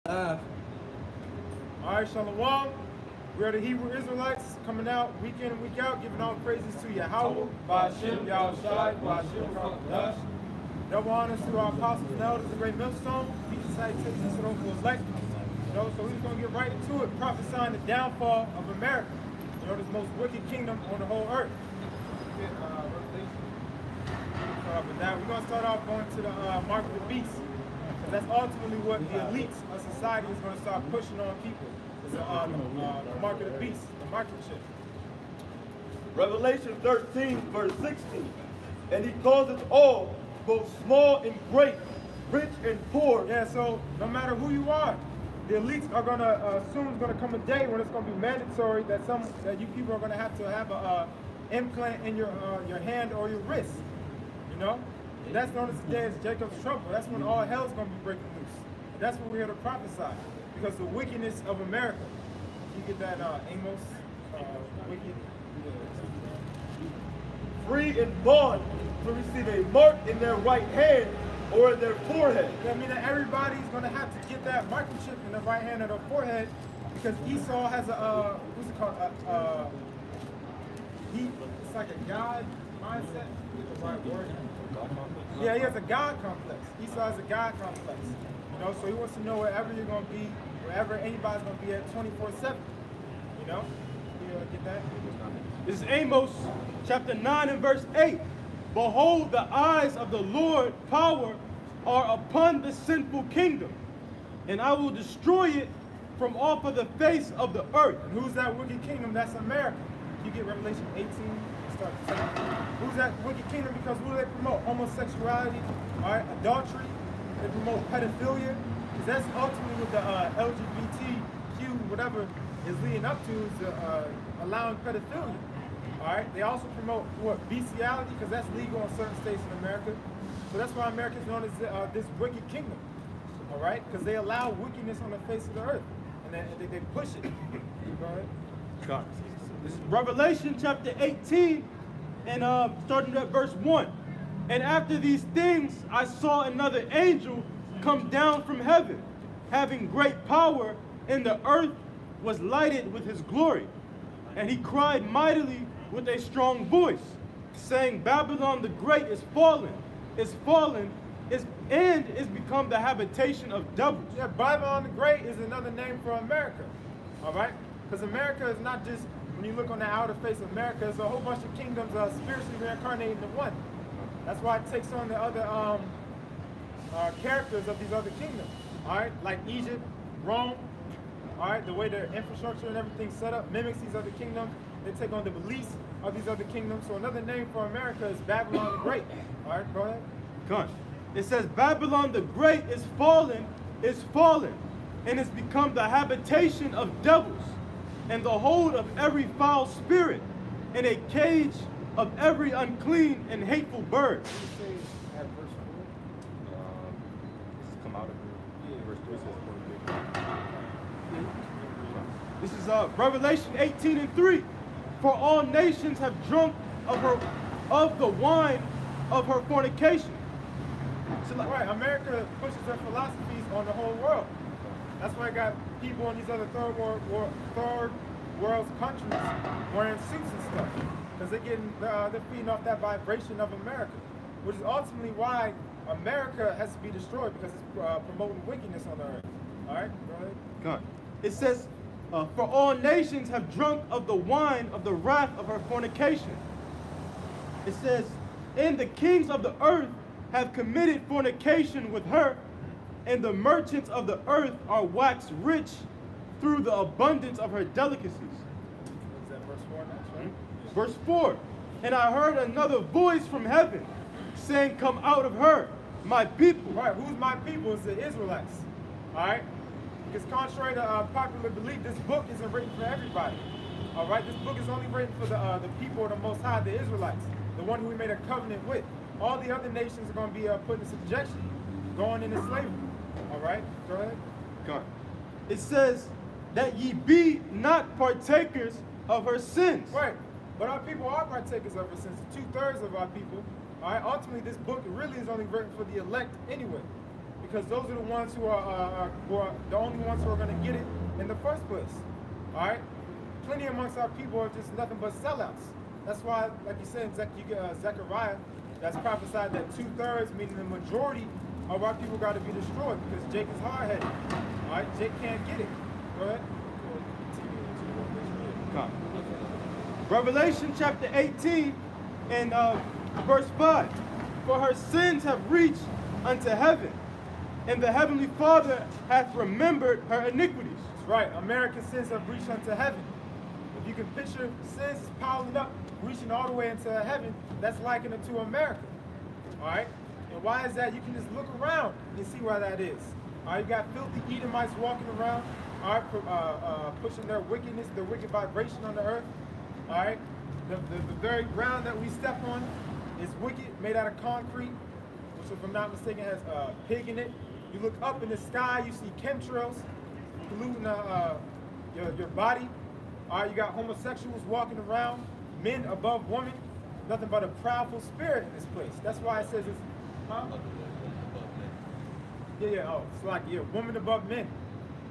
All right, Shalom. We are the Hebrew Israelites coming out week in and week out, giving all praises to Yahweh, Ba'ashem, Yahushai, Ba'ashem, Kakadash. Double honors to our apostles and elders, the great millstone, peace and salutations to those who elect. So we're just going to get right into it, prophesying the downfall of America. This most wicked kingdom on the whole earth. We're going to start off going to the mark of the beast. That's ultimately what the elites of society is going to start pushing on people. It's the mark of the beast, the microchip. Revelation 13, verse 16. And he causes all, both small and great, rich and poor. Yeah, so no matter who you are, the elites are going to, soon is going to come a day when it's going to be mandatory that you people are going to have a implant in your hand or your wrist, you know? And that's known as today as Jacob's trouble. That's when all hell's going to be breaking loose. And that's what we're here to prophesy. Because the wickedness of America. You get that Amos, wicked. Free and bond to receive a mark in their right hand or in their forehead. I mean that everybody's going to have to get that microchip in the right hand or their forehead because Esau has a, what's it called? It's like a God mindset. The right word. Yeah, he has a God complex. Esau has a God complex. You know, so he wants to know wherever you're going to be, wherever anybody's going to be at 24/7. You know? You get that? This is Amos chapter 9 and verse 8. Behold, the eyes of the Lord power are upon the sinful kingdom, and I will destroy it from off of the face of the earth. And who's that wicked kingdom? That's America. You get Revelation 18. Who's that wicked kingdom? Because who do they promote? Homosexuality, all right, adultery. They promote pedophilia. Because that's ultimately what the LGBTQ whatever is leading up to is allowing pedophilia. All right. They also promote what bestiality because that's legal in certain states in America. So that's why America is known as this wicked kingdom. All right, because they allow wickedness on the face of the earth, and they push it. Go ahead. God. This is Revelation chapter 18 and starting at verse 1. And after these things I saw another angel come down from heaven, having great power, and the earth was lighted with his glory. And he cried mightily with a strong voice, saying, Babylon the Great is fallen, and is become the habitation of devils. Yeah, Babylon the Great is another name for America. All right? Because America is not just, when you look on the outer face of America, it's a whole bunch of kingdoms spiritually reincarnated into one. That's why it takes on the other characters of these other kingdoms. All right? Like Egypt, Rome, all right? The way their infrastructure and everything set up mimics these other kingdoms. They take on the beliefs of these other kingdoms. So another name for America is Babylon the Great. All right, go ahead. Come. It says, Babylon the Great is fallen, and has become the habitation of devils, and the hold of every foul spirit, and a cage of every unclean and hateful bird. Come out of verse 3 says, this is Revelation 18 and 3. For all nations have drunk of the wine of her fornication. So, right, America pushes their philosophies on the whole world. That's why I got people in these other third world countries wearing suits and stuff, because they're feeding off that vibration of America, which is ultimately why America has to be destroyed because it's promoting wickedness on the earth. All right, go ahead. God. It says, for all nations have drunk of the wine of the wrath of her fornication. It says, and the kings of the earth have committed fornication with her, and the merchants of the earth are waxed rich through the abundance of her delicacies. Is that verse 4 next, right? Verse 4, and I heard another voice from heaven saying, come out of her, my people. Right, who's my people? Is the Israelites. All right? Because contrary to popular belief, this book isn't written for everybody. All right? This book is only written for the people of the Most High, the Israelites, the one who we made a covenant with. All the other nations are going to be put in subjection, going into slavery. All right? Go ahead. God. It says that ye be not partakers of her sins. Right. But our people are partakers of her sins. 2/3 of our people. All right? Ultimately, this book really is only written for the elect anyway. because those are the ones who are the only ones who are going to get it in the first place. All right? Plenty amongst our people are just nothing but sellouts. That's why, like you said in Zechariah, that's prophesied that 2/3, meaning the majority of our people got to be destroyed because Jake is hard-headed. All right? Jake can't get it. Go ahead. Come. Revelation chapter 18 and verse 5. For her sins have reached unto heaven, and the heavenly Father hath remembered her iniquities. That's right. American sins have reached unto heaven. If you can picture sins piling up, reaching all the way into heaven, that's likened it to America. All right? And why is that? You can just look around and see why that is. All right? You got filthy Edomites walking around, all right, pushing their wickedness, their wicked vibration on the earth. All right? The very ground that we step on is wicked, made out of concrete, which, if I'm not mistaken, has pig in it. You look up in the sky, you see chemtrails polluting your body. All right, you got homosexuals walking around, men above women, nothing but a proudful spirit in this place. That's why it says it's, huh? Oh, it's like, woman above men,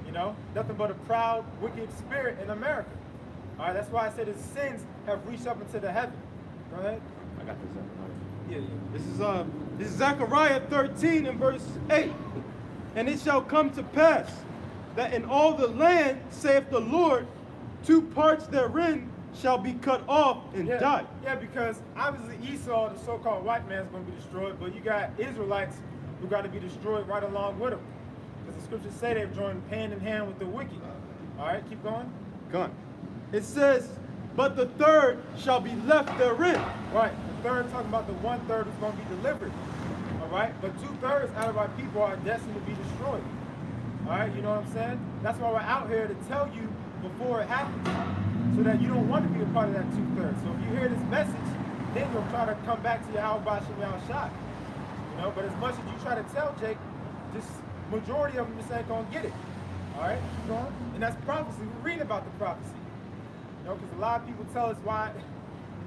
you know? Nothing but a proud, wicked spirit in America. All right, that's why I said his sins have reached up into the heaven. Go ahead. I got this. This is Zechariah 13 and verse 8. And it shall come to pass that in all the land, saith the Lord, 2 parts therein shall be cut off and die. Yeah, because obviously Esau, the so-called white man, is going to be destroyed, but you got Israelites who got to be destroyed right along with them. Because the scriptures say they've joined hand in hand with the wicked. All right, keep going. Gone. It says, but the third shall be left therein. Right, the third talking about the 1/3 who's going to be delivered. All right, but 2/3 out of our people are destined to be destroyed. All right, you know what I'm saying? That's why we're out here to tell you before it happens, so that you don't want to be a part of that 2/3. So if you hear this message, then you'll try to come back to your Al-Bash and Al-Shad. You know, but as much as you try to tell Jake, just majority of them just ain't gonna get it. All right, keep going. And that's prophecy. We read about the prophecy. You know, because a lot of people tell us why.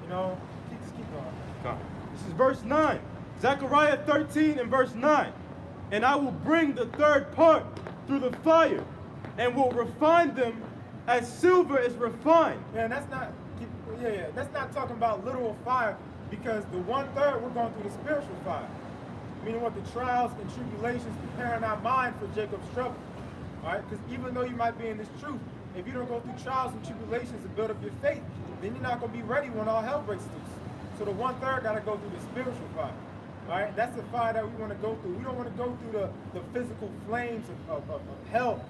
You know, just keep going. This is verse 9. Zechariah 13 and verse 9. And I will bring the third part through the fire, and will refine them as silver is refined. Yeah, and that's not. That's not talking about literal fire, because the 1/3 we're going through the spiritual fire. Meaning what the trials and tribulations preparing our mind for Jacob's trouble. All right, because even though you might be in this truth, if you don't go through trials and tribulations to build up your faith, then you're not going to be ready when all hell breaks loose. So the 1/3 got to go through the spiritual fire. All right, that's the fire that we want to go through. We don't want to go through the physical flames of hell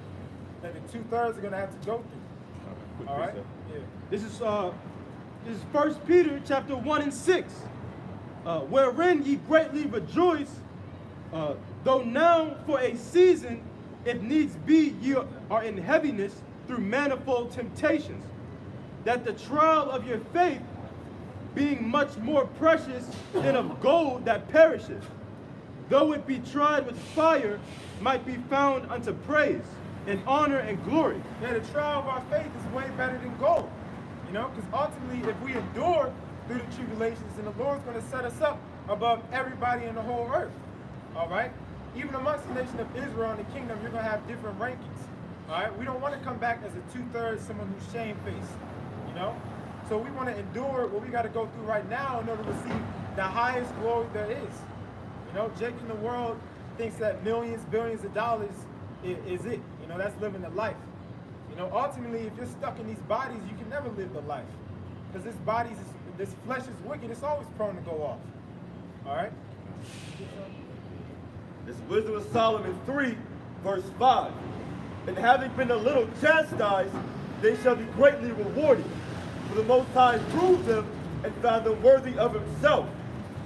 that the 2/3 are going to have to go through. All right, yeah. This is 1 Peter chapter 1 and 6. Wherein ye greatly rejoice, though now for a season, if needs be, ye are in heaviness through manifold temptations, that the trial of your faith, being much more precious than of gold that perisheth, though it be tried with fire, might be found unto praise and honor and glory. Yeah, the trial of our faith is way better than gold. You know, because ultimately, if we endure through the tribulations, then the Lord's going to set us up above everybody in the whole earth. All right? Even amongst the nation of Israel and the kingdom, you're going to have different rankings. All right? We don't want to come back as a 2/3, someone who's shamefaced. You know? So we want to endure what we got to go through right now in order to receive the highest glory there is. You know, Jake in the world thinks that millions, billions of dollars is it. You know, that's living the life. You know, ultimately, if you're stuck in these bodies, you can never live the life. Because this flesh is wicked. It's always prone to go off. All right? This is Wisdom of Solomon 3, verse 5. And having been a little chastised, they shall be greatly rewarded. For the Most High proved them and found them worthy of himself.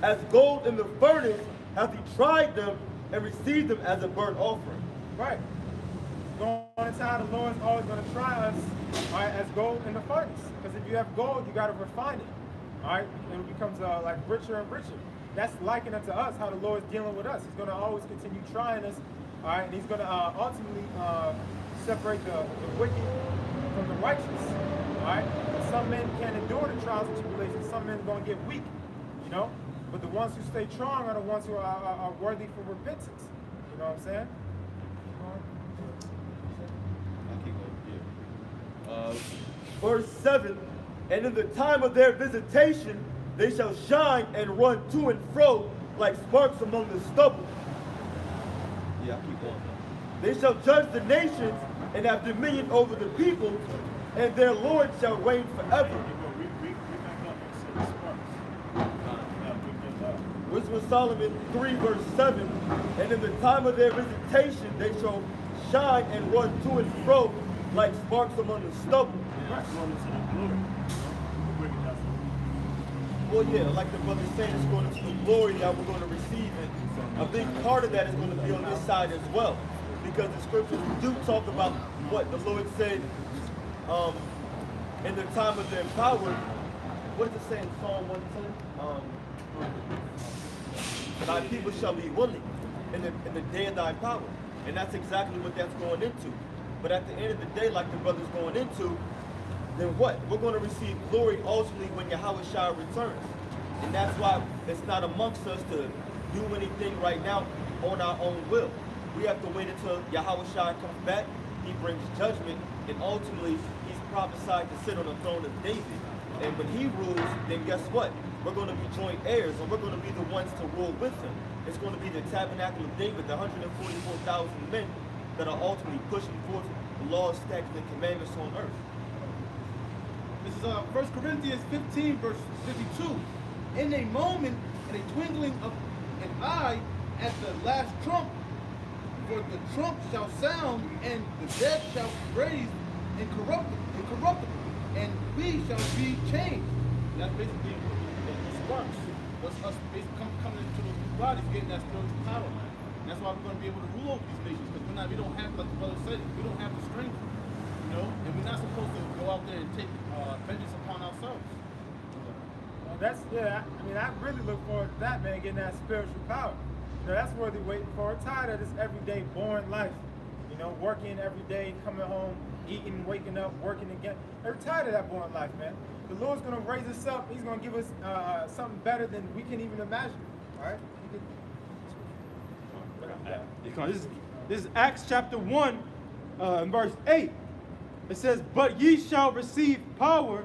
As gold in the furnace hath he tried them and received them as a burnt offering. Right. Going into how the Lord's always going to try us, all right, as gold in the furnace. Because if you have gold, you got to refine it. All right? And it becomes like richer and richer. That's likened unto us, how the Lord's dealing with us. He's going to always continue trying us, all right? And he's going to ultimately separate the wicked from the righteous, all right? And some men can't endure the trials and tribulations. Some men are going to get weak, you know? But the ones who stay strong are the ones who are worthy for repentance, You know what I'm saying? Verse 7, and in the time of their visitation, they shall shine and run to and fro like sparks among the stubble. Yeah, I keep going. They shall judge the nations and have dominion over the people, and their Lord shall reign forever. Which was Solomon 3 verse 7, and in the time of their visitation they shall shine and run to and fro like sparks among the stubble. Well, yeah, like the brother said, it's going to the glory that we're going to receive, and a big part of that is going to be on this side as well, because the scriptures do talk about what the Lord said in the time of their power. What does it say in Psalm 110? Thy people shall be willing in the day of thy power, and that's exactly what that's going into. But at the end of the day, like the brother's going into, then what? We're going to receive glory ultimately when Yahweh Shai returns. And that's why it's not amongst us to do anything right now on our own will. We have to wait until Yahweh Shai comes back, he brings judgment, and ultimately he's prophesied to sit on the throne of David. And when he rules, then guess what? We're going to be joint heirs, and we're going to be the ones to rule with him. It's going to be the tabernacle of David, the 144,000 men that are ultimately pushing forth the laws, statutes, and commandments on earth. This is 1 Corinthians 15, verse 52. In a moment, in a twinkling of an eye, at the last trump, for the trump shall sound, and the dead shall be raised incorruptible, and we shall be changed. That's basically the sparks. That's us basically coming into those new bodies, getting that spiritual power. And that's why we're going to be able to rule over these nations, because we don't have, like the brother said, we don't have the strength, you know, and we're not supposed to go out there and take vengeance upon ourselves. Well, that's, yeah, I mean, I really look forward to that, man, getting that spiritual power. You know, that's worthy waiting for. I'm tired of this everyday boring life. You know, working every day, coming home, eating, waking up, working again. I'm tired of that boring life, man. The Lord's going to raise us up. He's going to give us something better than we can even imagine. All right? This is Acts chapter 1, verse 8. It says, but ye shall receive power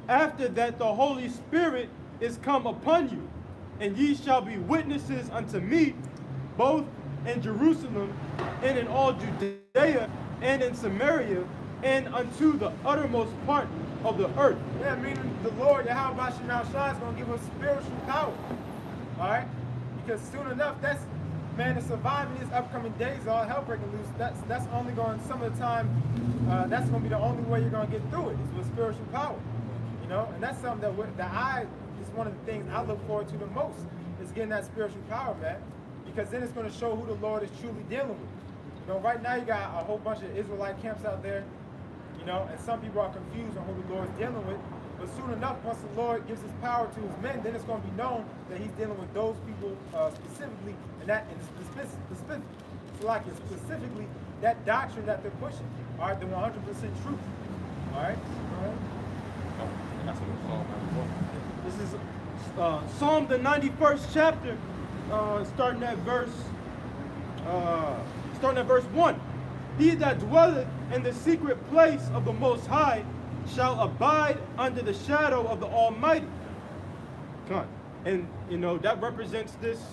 after that the Holy Spirit is come upon you, and ye shall be witnesses unto me, both in Jerusalem and in all Judea and in Samaria and unto the uttermost part of the earth. Yeah, meaning the Lord, Yahweh Bashim Shai, is going to give us spiritual power. All right? Because soon enough, man, to survive in these upcoming days, all hell breaking loose, that's only going, some of the time, that's going to be the only way you're going to get through it, is with spiritual power. You know? And that's something that is one of the things I look forward to the most, is getting that spiritual power, man. Because then it's going to show who the Lord is truly dealing with. You know, right now you got a whole bunch of Israelite camps out there, you know, and some people are confused on who the Lord is dealing with. But soon enough, once the Lord gives his power to his men, then it's going to be known that he's dealing with those people specifically, specifically that doctrine that they're pushing. All right, the 100% truth. All right? This is Psalm the 91st chapter, starting at verse 1. He that dwelleth in the secret place of the Most High shall abide under the shadow of the Almighty. Come on. And you know that represents this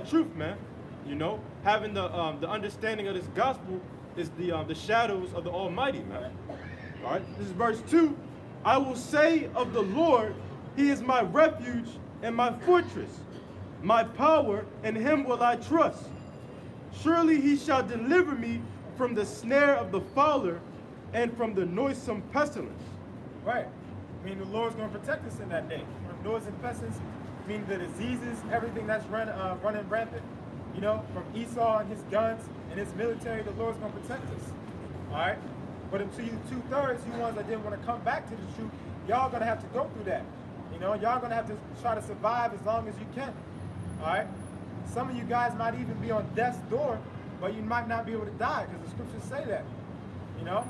truth, man. You know, having the understanding of this gospel is the shadows of the Almighty, man. All right. This is verse 2. I will say of the Lord, he is my refuge and my fortress, my power, in him will I trust. Surely he shall deliver me from the snare of the fowler and from the noisome pestilence. Right. I mean, the Lord's going to protect us in that day. From noisome pestilence, I mean, the diseases, everything that's running rampant. You know, from Esau and his guns and his military, the Lord's going to protect us. All right? But until you 2/3, you ones that didn't want to come back to the truth, y'all going to have to go through that. You know, y'all going to have to try to survive as long as you can. All right? Some of you guys might even be on death's door, but you might not be able to die because the scriptures say that. You know?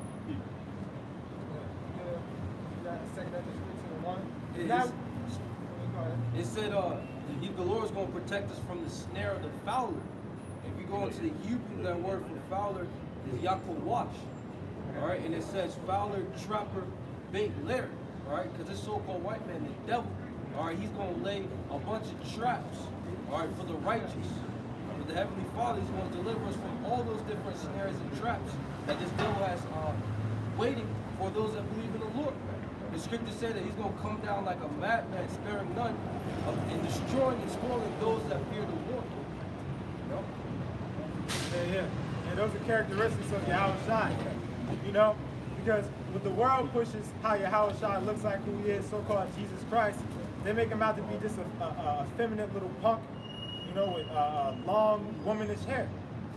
It said the Lord's going to protect us from the snare of the fowler If you go into the Hebrew, that word for fowler is Yaakov wash. All right, and it says fowler, trapper, bait, lair. All right, because this so-called white man, the devil, all right, he's going to lay a bunch of traps, all right, for the righteous. But the Heavenly Father is going to deliver us from all those different snares and traps that this devil has waiting for those that believe in the Lord. The scriptures say that he's going to come down like a madman, sparing none, and destroying and spoiling those that fear the Lord. You know? Yeah. And those are characteristics of Yahweh Shai. You know, because what the world pushes how Yahweh Shai looks like who he is, so-called Jesus Christ, they make him out to be just a feminine little punk, you know, with long womanish hair.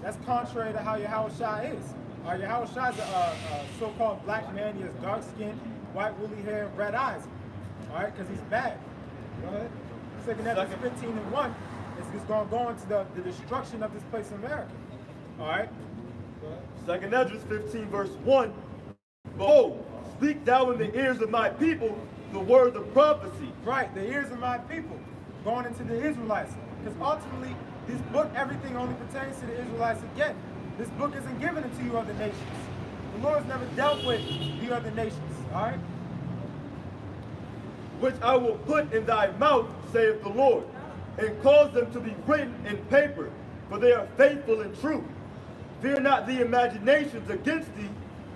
That's contrary to how Yahweh Shai is. Yahweh Shai is a so-called black man. He has dark skin, white woolly hair, and red eyes. All right, because he's bad. Go ahead. 2 Ezra 15:1 is going to go into the destruction of this place in America. All right. Go ahead. 2 Ezra 15 verse 1. Behold, speak thou in the ears of my people the words of prophecy. Right, the ears of my people, going into the Israelites. Because ultimately, this book, everything only pertains to the Israelites again. This book isn't given to you other nations. The Lord's never dealt with the other nations, all right? Which I will put in thy mouth, saith the Lord, and cause them to be written in paper, for they are faithful and true. Fear not the imaginations against thee,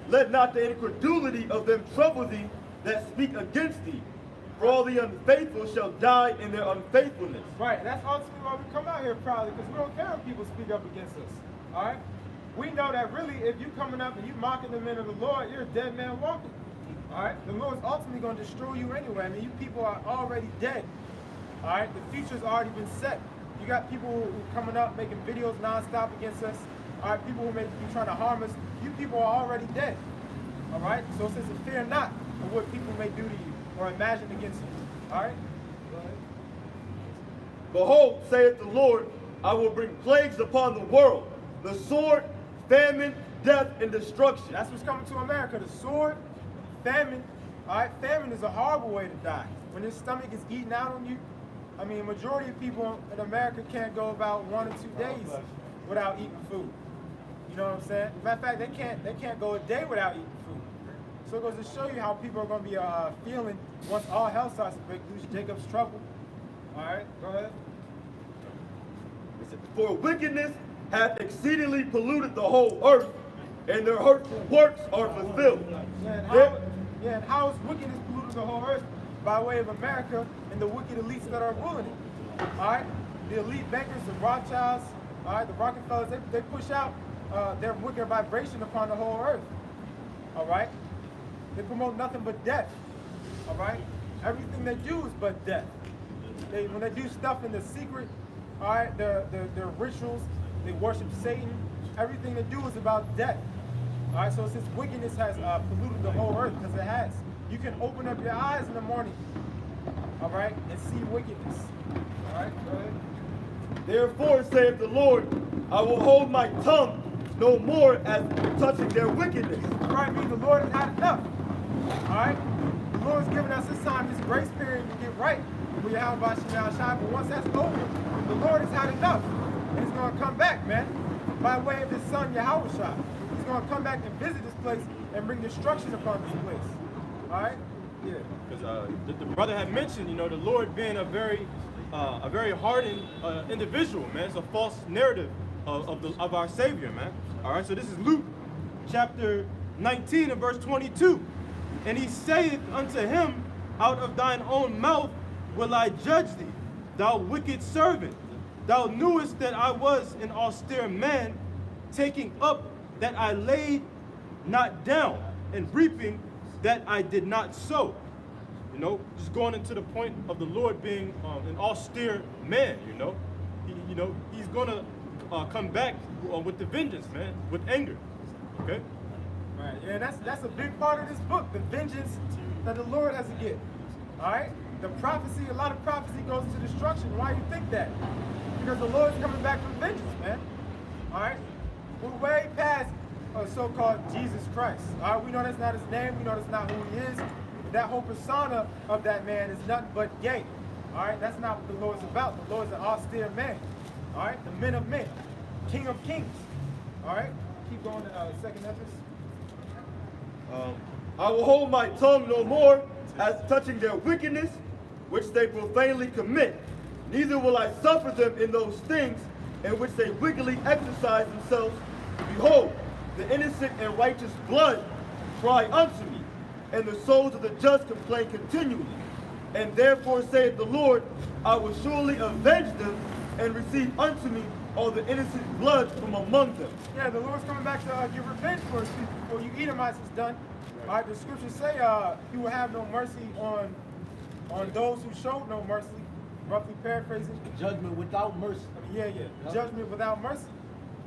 let not the incredulity of them trouble thee that speak against thee. For all the unfaithful shall die in their unfaithfulness. Right, that's ultimately why we come out here proudly, because we don't care when people speak up against us, all right? We know that really, if you coming up and you mocking the men of the Lord, you're a dead man walking. All right, the Lord's ultimately going to destroy you anyway. I mean, you people are already dead. All right, the future's already been set. You got people who coming up making videos nonstop against us. All right, people who may be trying to harm us. You people are already dead. All right, so it says, fear not of what people may do to you or imagine against you. All right. Go ahead. Behold, saith the Lord, I will bring plagues upon the world, the sword, famine, death, and destruction. That's what's coming to America, the sword, famine. All right, famine is a horrible way to die. When your stomach is eating out on you, I mean, majority of people in America can't go about 1 or 2 days without eating food. You know what I'm saying? Matter of fact, they can't go a day without eating food. So it goes to show you how people are going to be feeling once all hell starts to break loose. Jacob's trouble. All right, go ahead. For wickedness hath exceedingly polluted the whole earth, and their hurtful works are fulfilled. Yeah, and how is wickedness polluted the whole earth? By way of America and the wicked elites that are ruling it. All right, the elite bankers, the Rothschilds, all right, the Rockefellers, they push out their wicked vibration upon the whole earth. All right, they promote nothing but death. All right, everything they do is but death. When they do stuff in the secret, all right, their rituals, they worship Satan. Everything they do is about death. All right, so it says wickedness has polluted the whole earth, because it has. You can open up your eyes in the morning, all right, and see wickedness. All right, go ahead. Therefore, saith the Lord, I will hold my tongue no more as touching their wickedness. Right, mean the Lord has had enough. All right, the Lord's given us this time, this grace period to get right. We have Shai, but once that's over, the Lord has had enough, and He's going to come back, man, by way of His Son Yahweh Shai. He's going to come back and visit this place and bring destruction upon this place. All right? Yeah. Because the brother had mentioned, you know, the Lord being a very hardened individual, man. It's a false narrative of our Savior, man. All right, so this is Luke chapter 19 and verse 22. And he saith unto him, out of thine own mouth will I judge thee, thou wicked servant. Thou knewest that I was an austere man, taking up that I laid not down, and reaping that I did not sow. You know, just going into the point of the Lord being an austere man. He's gonna come back with the vengeance, man, with anger. Okay. Right. Yeah, that's a big part of this book, the vengeance that the Lord has to get. All right. The prophecy, a lot of prophecy goes to destruction. Why do you think that? Because the Lord's coming back for vengeance, man. All right. We're way past so-called Jesus Christ. All right. We know that's not His name. We know that's not who He is. That whole persona of that man is nothing but gay. All right, that's not what the Lord's about. The Lord's an austere man. All right, the men of men. King of Kings. All right, keep going to Second Esdras. I will hold my tongue no more as touching their wickedness, which they profanely commit. Neither will I suffer them in those things in which they wickedly exercise themselves. Behold, the innocent and righteous blood cry unto me, and the souls of the just complain continually. And therefore saith the Lord, I will surely avenge them and receive unto me all the innocent blood from among them. Yeah, the Lord's coming back to give revenge for his people before you Edomites is done. All right, the scriptures say he will have no mercy on those who showed no mercy. Roughly paraphrasing. Judgment without mercy. Yeah. Judgment without mercy.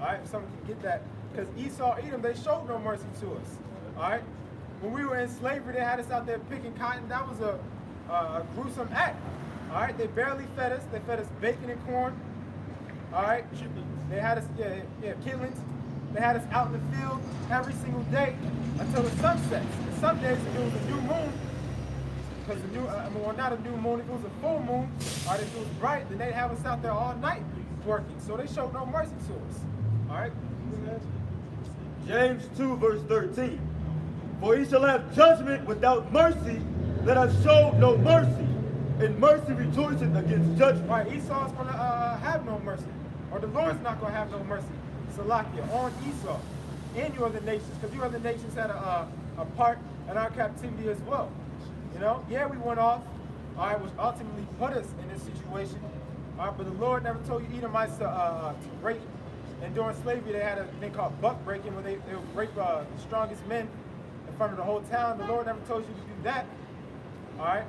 All right, if someone can get that. Because Esau, Edom, they showed no mercy to us. All right? When we were in slavery, they had us out there picking cotton. That was a gruesome act. All right? They barely fed us. They fed us bacon and corn. All right? They had us, killings. They had us out in the field every single day until the sun sets. And some days, if it was a new moon, because the new, well, not a new moon, if it was a full moon, or if it was bright, then they'd have us out there all night working. So they showed no mercy to us. All right? James 2 verse 13. For he shall have judgment without mercy that hath showed no mercy, and mercy rejoiceth against judgment. Right, Esau's going to have no mercy, or the Lord's not going to have no mercy. Salakia, on Esau, and you other nations, because you other nations had a part in our captivity as well. You know, yeah, we went off, all right, which ultimately put us in this situation. All right, but the Lord never told you Edomites to rape. And during slavery, they had a thing called buck breaking, where they would rape the strongest men in front of the whole town. The Lord never told you to do that. All right,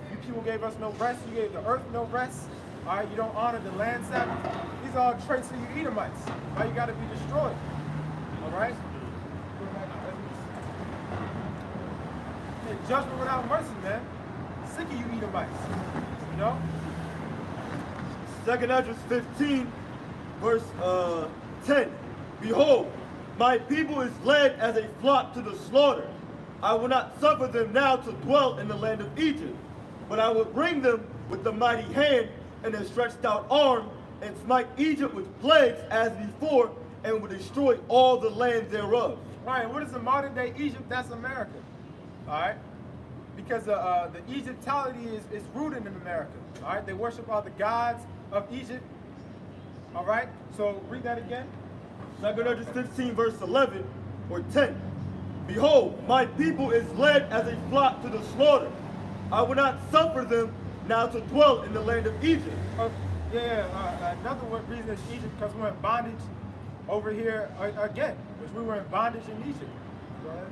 you people gave us no rest. You gave the earth no rest. All right, you don't honor the land Sabbath. These are all traits of you Edomites. Why you got to be destroyed? All right. Judgment without mercy, man. Sick of you Edomites. You know? 2nd Esdras 15, verse 10. Behold, my people is led as a flock to the slaughter. I will not suffer them now to dwell in the land of Egypt, but I will bring them with the mighty hand and a stretched out arm, and smite Egypt with plagues as before, and will destroy all the land thereof. Right, and what is the modern day Egypt? That's America. All right? Because the Egyptology is rooted in America. All right? They worship all the gods of Egypt. All right? So read that again. 2nd Esdras 15, verse 11 or 10. Behold, my people is led as a flock to the slaughter. I will not suffer them now to dwell in the land of Egypt. Another reason is Egypt, because we're in bondage over here again, which we were in bondage in Egypt. Go ahead.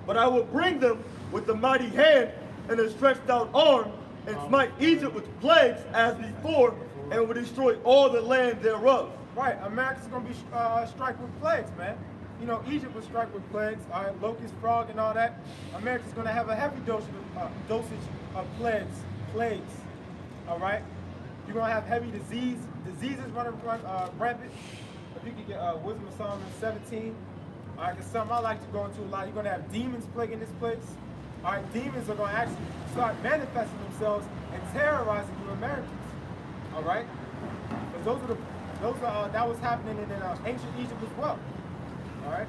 But I will bring them with the mighty hand and a stretched out arm, and smite Egypt with plagues as before, and will destroy all the land thereof. Right, America's gonna be struck with plagues, man. You know, Egypt was struck with plagues, all right, locust, frog, and all that. America's gonna have a heavy dosage of plagues, all right. You're gonna have heavy diseases running rampant. If you could get Wisdom of Solomon 17, all right, because something I like to go into a lot. You're gonna have demons plaguing this place. All right, demons are gonna actually start manifesting themselves and terrorizing you Americans. All right, because that was happening in ancient Egypt as well. All right.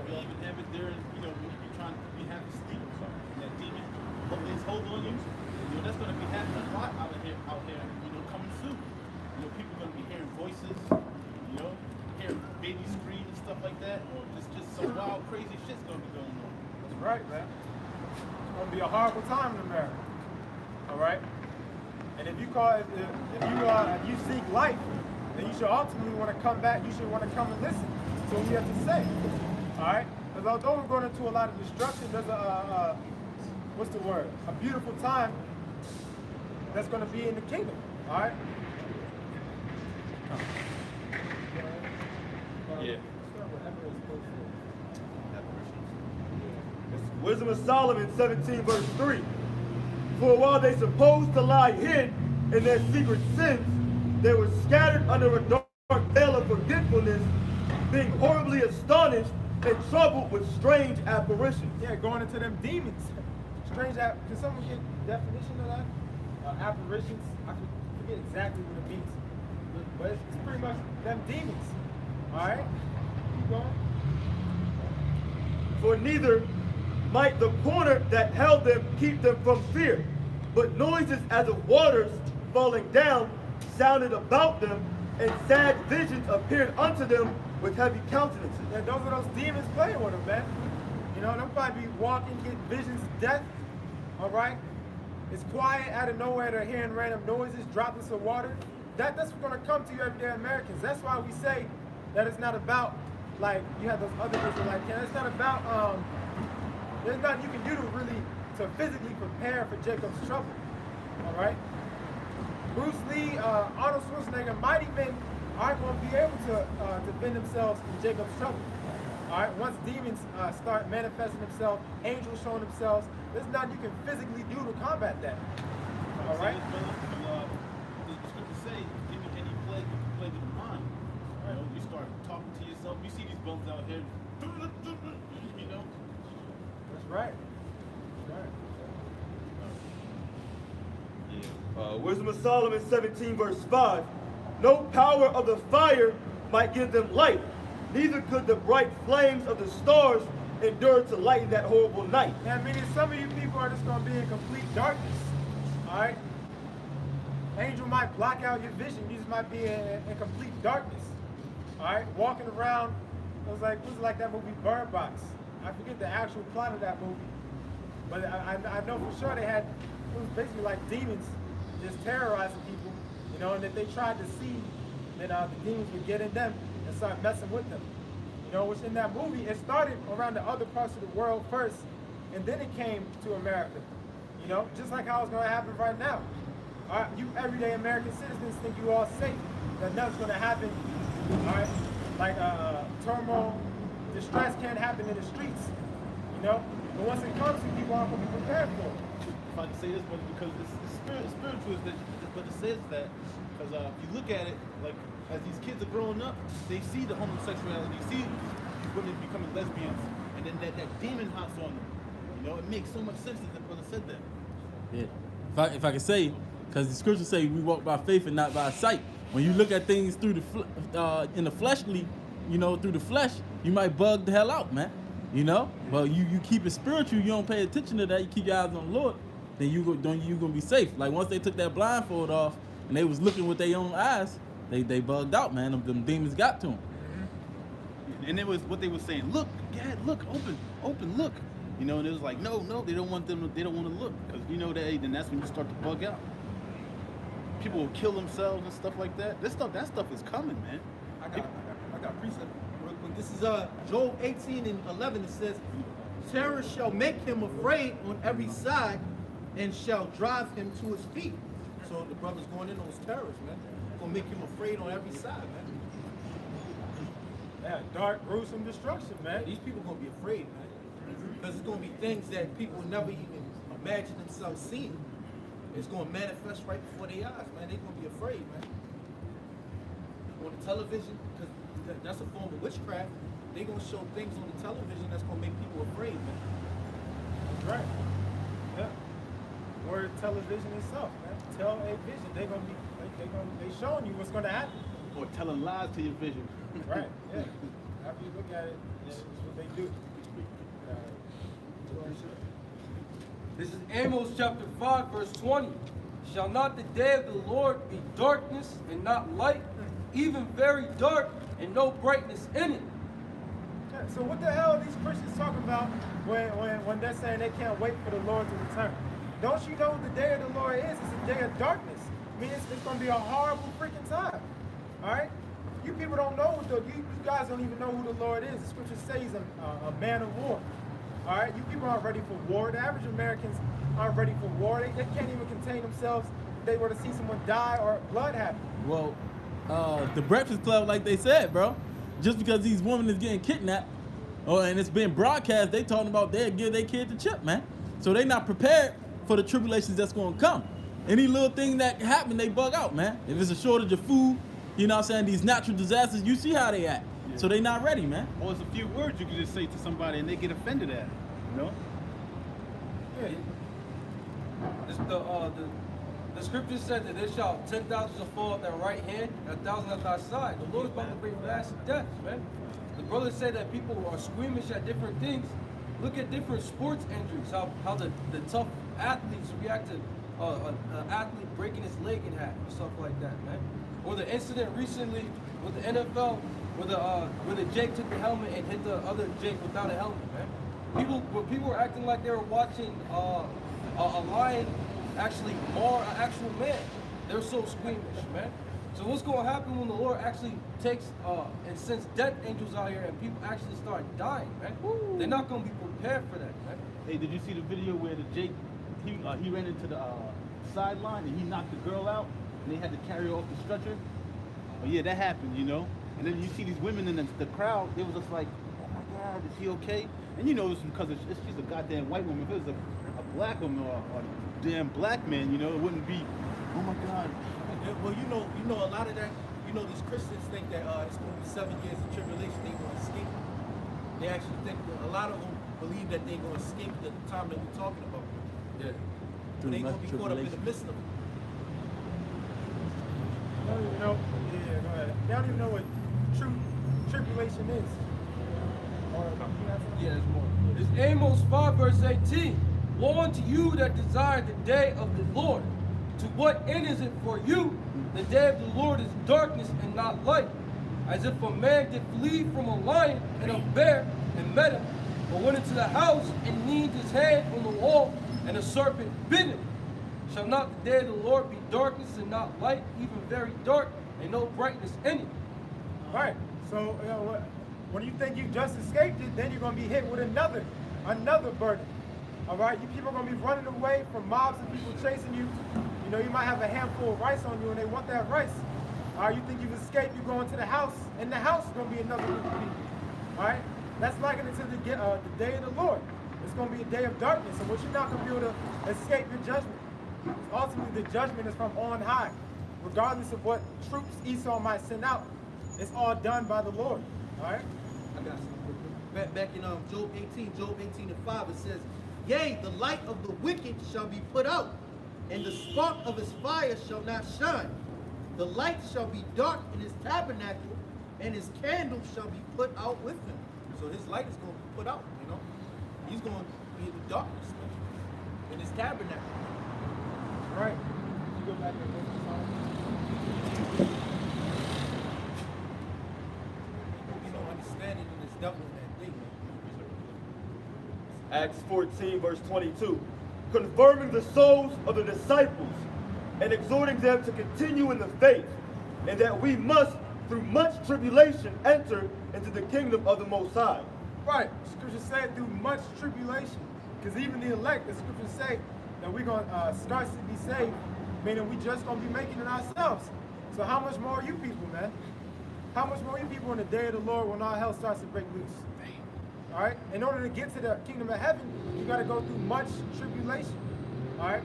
We even have it during, you know, when we have to sleep or something. And that demon lays hold on you. You know, that's going to be happening a lot out here, you know, coming soon. You know, people are going to be hearing voices, you know, hearing babies scream and stuff like that, or just some wild, crazy shit's going to be going on. That's right, man. It's going to be a horrible time in America. All right. And if you seek life, then you should ultimately want to come back. You should want to come and listen to what we have to say. All right? Because although we're going into a lot of destruction, there's what's the word? A beautiful time that's going to be in the kingdom. All right? Yeah. Wisdom of Solomon 17, verse 3. For while they supposed to lie hid in their secret sins, they were scattered under a dark veil of forgetfulness, being horribly astonished and troubled with strange apparitions. Yeah, going into them demons. Can someone get the definition of that? Apparitions. I forget exactly what it means. But it's pretty much them demons. All right? Keep going. For neither might the corner that held them keep them from fear, but noises as of waters falling down sounded about them, and sad visions appeared unto them with heavy countenances. Yeah, those are those demons playing with them, man. You know, they'll probably be walking, getting visions of death. All right? It's quiet out of nowhere. They're hearing random noises, droplets of water. That's what's going to come to you everyday Americans. That's why we say that it's not about, like, you have those other Israelite camps. It's not about, there's nothing you can do to physically prepare for Jacob's trouble. All right? Bruce Lee, Arnold Schwarzenegger, mighty men aren't going to be able to defend themselves in Jacob's trouble. All right, once demons start manifesting themselves, angels showing themselves, there's nothing you can physically do to combat that. All right? The scriptures say, give me any plague of the mind. You know, you start talking to yourself. You see these brothers out here, you know. That's right. That's right. Wisdom of Solomon 17 verse 5. No power of the fire might give them light, neither could the bright flames of the stars endure to lighten that horrible night. Now, meaning some of you people are just going to be in complete darkness. All right? Angel might block out your vision. You just might be in complete darkness. All right? Walking around, it was like that movie Bird Box. I forget the actual plot of that movie. But I know for sure it was basically like demons just terrorizing people, you know, and if they tried to see, then the demons would get in them and start messing with them. You know, which in that movie, it started around the other parts of the world first, and then it came to America. You know, just like how it's going to happen right now. All right, you everyday American citizens think you all safe, that nothing's going to happen. All right, like turmoil, distress can't happen in the streets. You know, but once it comes, people aren't going to be prepared for it. If I can say this, but because it's spiritual is that, but it says that because if you look at it, like as these kids are growing up, they see the homosexuality, see these women becoming lesbians, and then that demon hops on them. You know, it makes so much sense that the brother said that. Yeah. If I could say, because the scriptures say we walk by faith and not by sight. When you look at things through in the fleshly, you know, through the flesh, you might bug the hell out, man. You know, but you keep it spiritual. You don't pay attention to that. You keep your eyes on the Lord. Then you gonna be safe. Like once they took that blindfold off and they was looking with their own eyes, they bugged out, man. Them demons got to them. And it was what they were saying. Look, Gad, look, open, look. You know, and it was like, no, they don't want to look, because you know then that's when you start to bug out. People will kill themselves and stuff like that. That stuff is coming, man. I got precept real quick. This is Job 18:11. It says, terror shall make him afraid on every side and shall drive him to his feet. So the brother's going in on those terrorists, man. Gonna make him afraid on every side, man. Yeah, dark, gruesome destruction, man. These people gonna be afraid, man. Because it's gonna be things that people never even imagine themselves seeing. It's gonna manifest right before their eyes, man. They're gonna be afraid, man. On the television, because that's a form of witchcraft, they're gonna show things on the television that's gonna make people afraid, man. That's right. Yeah. Word television itself, man. Tell a vision. They showing you what's gonna happen. Or telling lies to your vision. Right. Yeah. After you look at it, that's what they do. This is Amos chapter 5, verse 20. Shall not the day of the Lord be darkness and not light, even very dark and no brightness in it? Yeah, so what the hell are these Christians talking about when they're saying they can't wait for the Lord to return? Don't you know what the day of the Lord is? It's a day of darkness. I mean, it's going to be a horrible freaking time. All right? You people don't know, you guys don't even know who the Lord is. The scripture says he's a man of war. All right? You people aren't ready for war. The average Americans aren't ready for war. They can't even contain themselves if they were to see someone die or blood happen. Well, the Breakfast Club, like they said, bro, just because these women is getting kidnapped, and it's been broadcast, they talking about they'll give their kid the chip, man. So they not prepared for the tribulations that's going to come. Any little thing that happen, they bug out, man. If it's a shortage of food, you know what I'm saying, these natural disasters, you see how they act. Yeah. So they not ready, man. Or it's a few words you can just say to somebody and they get offended at it, you know? Yeah. This The scripture said that there shall 10,000 shall fall at thy right hand and 1,000 at thy side. The Lord is about to bring mass death, man. The brothers say that people are squeamish at different things. Look at different sports injuries, how the tough athletes react to an athlete breaking his leg in half or stuff like that, man. Or the incident recently with the NFL where the Jake took the helmet and hit the other Jake without a helmet, man. People were acting like they were watching a lion actually mar an actual man. They're so squeamish, man. So what's going to happen when the Lord actually takes and sends death angels out here and people actually start dying, man? They're not going to be prepared for that, man. Hey, did you see the video where the Jake he ran into the sideline and he knocked the girl out and they had to carry her off the stretcher? Oh yeah, that happened, you know. And then you see these women in the crowd. They was just like, "Oh my God, is he okay?" And you know it's because she's a goddamn white woman. If it was a black woman or a damn black man, you know, it wouldn't be, "Oh my God." Yeah, well, you know, a lot of that, you know, these Christians think that it's going to be 7 years of tribulation, they're going to escape. They actually think, a lot of them believe that they're going to escape the time that we're talking about. Yeah. But they're going to be caught up in the midst of it. They don't even know. Yeah, go ahead. They don't even know what true tribulation is. Or, you got something? Yeah, there's more. It's Amos 5 verse 18. Woe unto you that desire the day of the Lord. To what end is it for you? The day of the Lord is darkness and not light. As if a man did flee from a lion and a bear and met him, or went into the house and leaned his hand on the wall, and a serpent bit him. Shall not the day of the Lord be darkness and not light, even very dark, and no brightness in it? Right. So when you think you just escaped it, then you're going to be hit with another burden. All right. You people are going to be running away from mobs of people chasing you. You know, you might have a handful of rice on you, and they want that rice. All right. You think you've escaped? You go into the house, and the house is going to be another group of people. All right. That's likened to the day of the Lord. It's going to be a day of darkness, and what you're not going to be able to escape your judgment. Ultimately, the judgment is from on high. Regardless of what troops Esau might send out, it's all done by the Lord. All right? I got some. Back in Job 18 and 5, it says, "Yea, the light of the wicked shall be put out, and the spark of his fire shall not shine. The light shall be dark in his tabernacle, and his candle shall be put out with him." So his light is going to be put out, you know. He's going to be in the darkness, man, in his tabernacle. Right. You go back and look at You know, understanding in this devil in that day, man. Acts 14, verse 22. Confirming the souls of the disciples and exhorting them to continue in the faith, and that we must, through much tribulation, enter into the kingdom of the Most High. Right. Scripture said through much tribulation. Because even the elect, the scriptures say that we're going to scarcely be saved, meaning we just going to be making it ourselves. So how much more you people, man? How much more you people in the day of the Lord when all hell starts to break loose? All right? In order to get to the kingdom of heaven, you got to go through much tribulation. All right?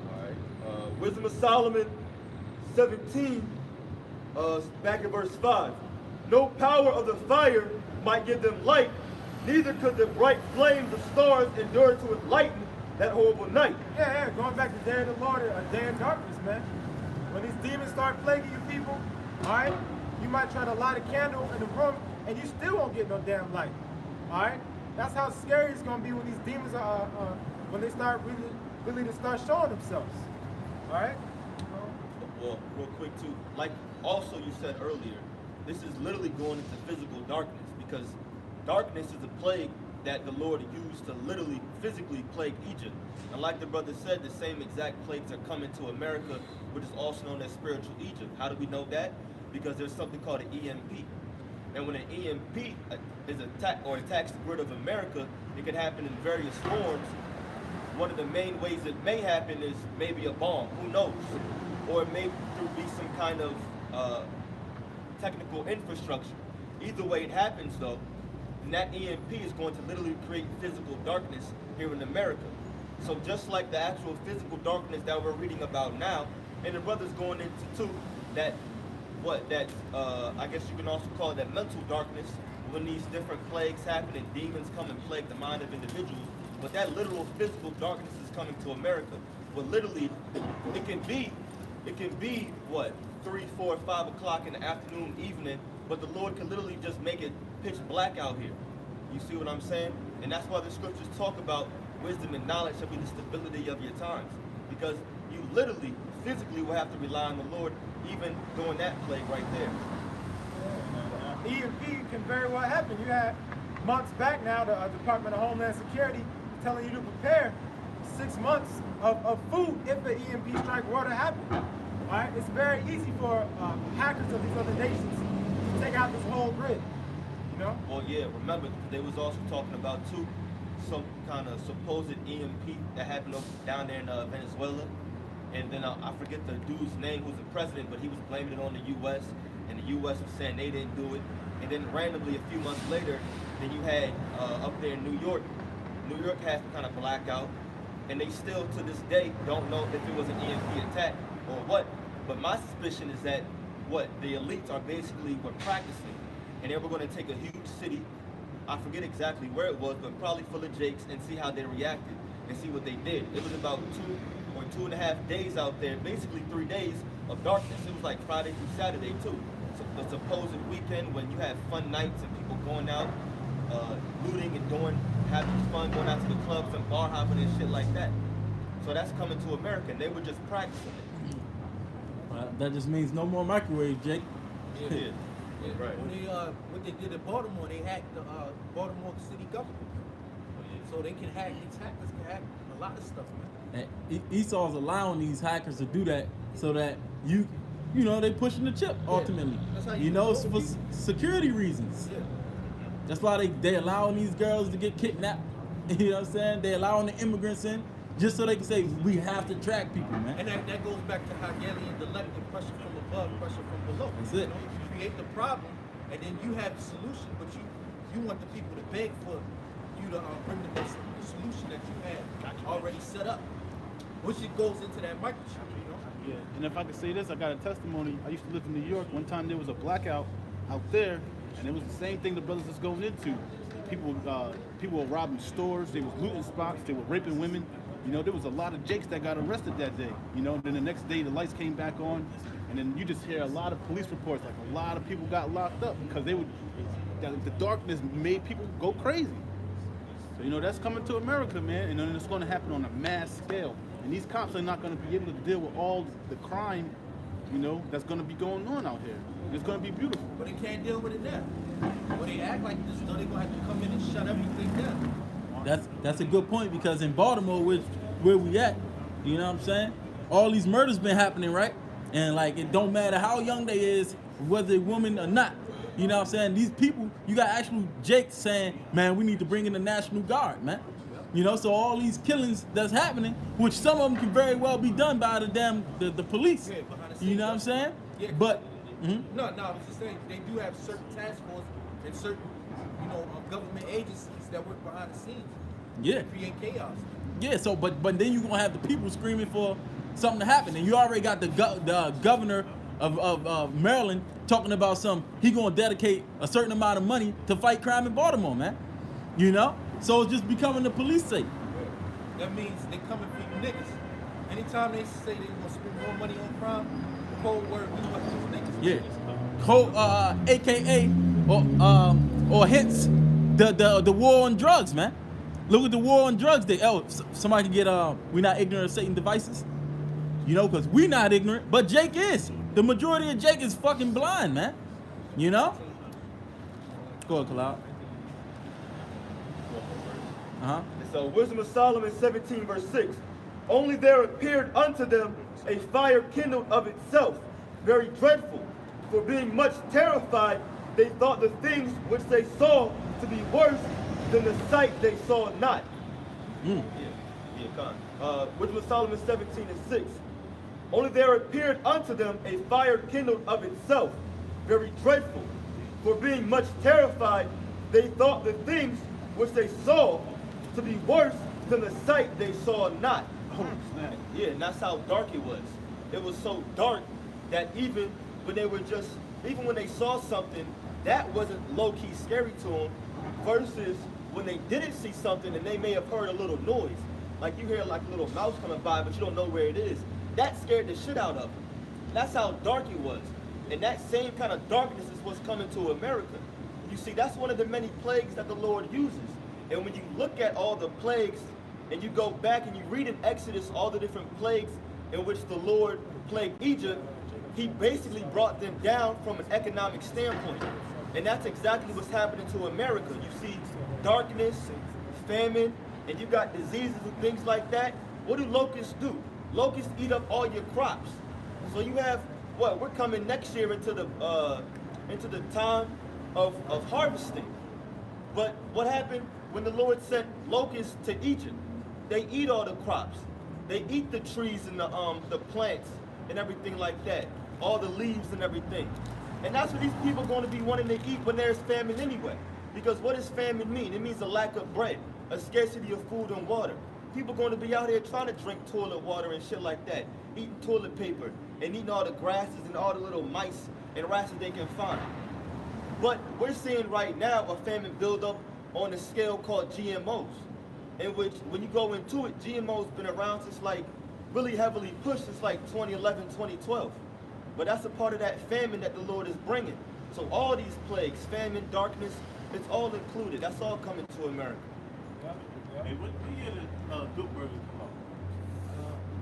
All right. Wisdom of Solomon 17, back in verse 5. No power of the fire might give them light, neither could the bright flames of stars endure to enlighten that horrible night. Yeah, going back to the day of the Lord, a day of darkness, man. When these demons start plaguing you people, all right, you might try to light a candle in the room, and you still won't get no damn light, all right? That's how scary it's going to be when these demons are, when they start really to start showing themselves, all right? Well, real quick too, like also you said earlier, this is literally going into physical darkness, because darkness is a plague that the Lord used to literally physically plague Egypt. And like the brother said, the same exact plagues are coming to America, which is also known as spiritual Egypt. How do we know that? Because there's something called an EMP. And when an EMP is attacks the grid of America, it can happen in various forms. One of the main ways it may happen is maybe a bomb, who knows? Or it may be some kind of technical infrastructure. Either way it happens though, and that EMP is going to literally create physical darkness here in America. So just like the actual physical darkness that we're reading about now, and the brother's going into too, that I guess you can also call it that mental darkness, when these different plagues happen and demons come and plague the mind of individuals, but that literal physical darkness is coming to America. But literally, it can be what 3, 4, 5 o'clock in the afternoon, evening. But the Lord can literally just make it pitch black out here. You see what I'm saying? And that's why the scriptures talk about wisdom and knowledge shall be the stability of your times. Because you literally, physically will have to rely on the Lord even during that plague right there. EMP can very well happen. You had months back now, the Department of Homeland Security telling you to prepare 6 months of food if the EMP strike were to happen. All right, it's very easy for hackers of these other nations to take out this whole grid. You know? Well, yeah. Remember, they was also talking about too some kind of supposed EMP that happened down there in Venezuela, and then I forget the dude's name who's the president, but he was blaming it on the U.S. and the U.S. was saying they didn't do it. And then randomly, a few months later, then you had up there in New York had some kind of blackout, and they still to this day don't know if it was an EMP attack or what. But my suspicion is that the elites are basically were practicing, and they were going to take a huge city. I forget exactly where it was, but probably full of jakes, and see how they reacted and see what they did. It was about 2 or 2.5 days out there, basically 3 days of darkness. It was like Friday through Saturday too. So the supposed weekend when you have fun nights and people going out, looting and having fun, going out to the clubs and bar hopping and shit like that. So that's coming to America, and they were just practicing it. That just means no more microwave, Jake. Yeah. Right. When they, what they did in Baltimore, they hacked the Baltimore city government. So they can hack, these hackers can hack a lot of stuff, man. And Esau's allowing these hackers to do that so that you know, they pushing the chip ultimately. That's how You you know, it's control for people. security reasons. Yeah. That's why they allowing these girls to get kidnapped. You know what I'm saying? They allowing the immigrants in just so they can say we have to track people, man. And that goes back to Hegelian dialectic, pressure from above, pressure from below. That's it. You know, you create the problem, and then you have the solution, but you want the people to beg for you to bring them the solution that you had already set up, which it goes into that microchip, you know? Yeah, and if I could say this, I got a testimony. I used to live in New York. One time there was a blackout out there, and it was the same thing the brothers was going into. People were robbing stores. They was looting spots. They were raping women. You know, there was a lot of jakes that got arrested that day. You know, then the next day the lights came back on, and then you just hear a lot of police reports, like a lot of people got locked up because the darkness made people go crazy. So, you know, that's coming to America, man, and then it's going to happen on a mass scale. And these cops are not going to be able to deal with all the crime, you know, that's going to be going on out here. It's going to be beautiful. But they can't deal with it now. When they act like this, though, they're going to have to come in and shut everything down. That's a good point because in Baltimore, where we at, you know what I'm saying? All these murders been happening, right? And like it don't matter how young they is, whether a woman or not. You know what I'm saying? These people, you got actual Jake saying, man, we need to bring in the National Guard, man. You know, so all these killings that's happening, which some of them can very well be done by the police. Yeah, behind the scenes. You know what I'm saying? Yeah. But No, I was just saying, they do have certain task force and certain, you know, government agencies that work behind the scenes. Yeah. To create chaos. yeah, so but then you're gonna have the people screaming for something to happen, and you already got the governor of Maryland talking about he gonna dedicate a certain amount of money to fight crime in Baltimore, man. You know, so it's just becoming the police state. That means they coming for you niggas. Anytime they say they gonna spend more money on crime, the whole word we want those niggas. Yeah, AKA or hence the war on drugs, man. Look at the war on drugs. Somebody can get we not ignorant of Satan devices, you know, because we not ignorant, but Jake is. The majority of Jake is fucking blind, man. You know. Go ahead, Cloud. So Wisdom of Solomon 17 verse 6. Only there appeared unto them a fire kindled of itself, very dreadful. For being much terrified, they thought the things which they saw to be worse than the sight they saw not. Wisdom of Solomon 17 and 6. Only there appeared unto them a fire kindled of itself, very dreadful. For being much terrified, they thought the things which they saw to be worse than the sight they saw not. Oh, snap. Yeah, and that's how dark it was. It was so dark that even when they saw something that wasn't low-key scary to them, versus when they didn't see something and they may have heard a little noise. like you hear like a little mouse coming by, but you don't know where it is. That scared the shit out of him. That's how dark he was. And that same kind of darkness is what's coming to America. You see, that's one of the many plagues that the Lord uses. And when you look at all the plagues, and you go back and you read in Exodus all the different plagues in which the Lord plagued Egypt, he basically brought them down from an economic standpoint. And that's exactly what's happening to America. You see darkness, famine, and you got diseases and things like that. What do locusts do? Locusts eat up all your crops. So you have, what, we're coming next year into the time of harvesting. But what happened when the Lord sent locusts to Egypt? They eat all the crops. They eat the trees and the plants and everything like that. All the leaves and everything. And that's what these people are going to be wanting to eat when there's famine anyway. Because what does famine mean? It means a lack of bread, a scarcity of food and water. People are going to be out here trying to drink toilet water and shit like that, eating toilet paper and eating all the grasses and all the little mice and rats that they can find. But we're seeing right now a famine build up on a scale called GMOs, in which when you go into it, GMO's been around since like really heavily pushed since like 2011, 2012. But that's a part of that famine that the Lord is bringing. So all these plagues, famine, darkness, it's all included. That's all coming to America. Hey, what year did Good Burger come out?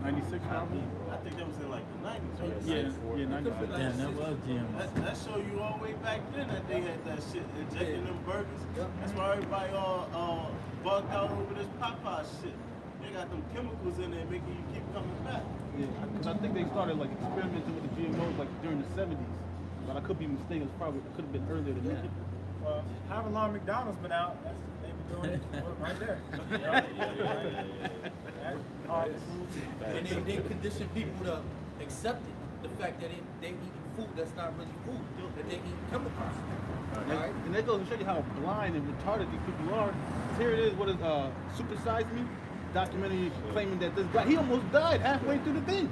96 probably. I think that was in like the 90s, right? Yeah, 96. Damn, that was GM. That show you all the way back then that they had that shit injecting them burgers. That's why everybody all bugged out over this Popeye shit. They got them chemicals in there making you keep coming back. Yeah, because I think they started like experimenting with the GMOs like during the 70s. But I could be mistaken. It could have been earlier than that. However long McDonald's been out, they've been doing it right there. And they condition people to accept it. The fact that they eating food that's not really food, that they eat chemicals. Right? And that goes to show you how blind and retarded these people are. 'Cause here it is, what is Super Size Me? Documentary claiming that this guy, he almost died halfway through the thing.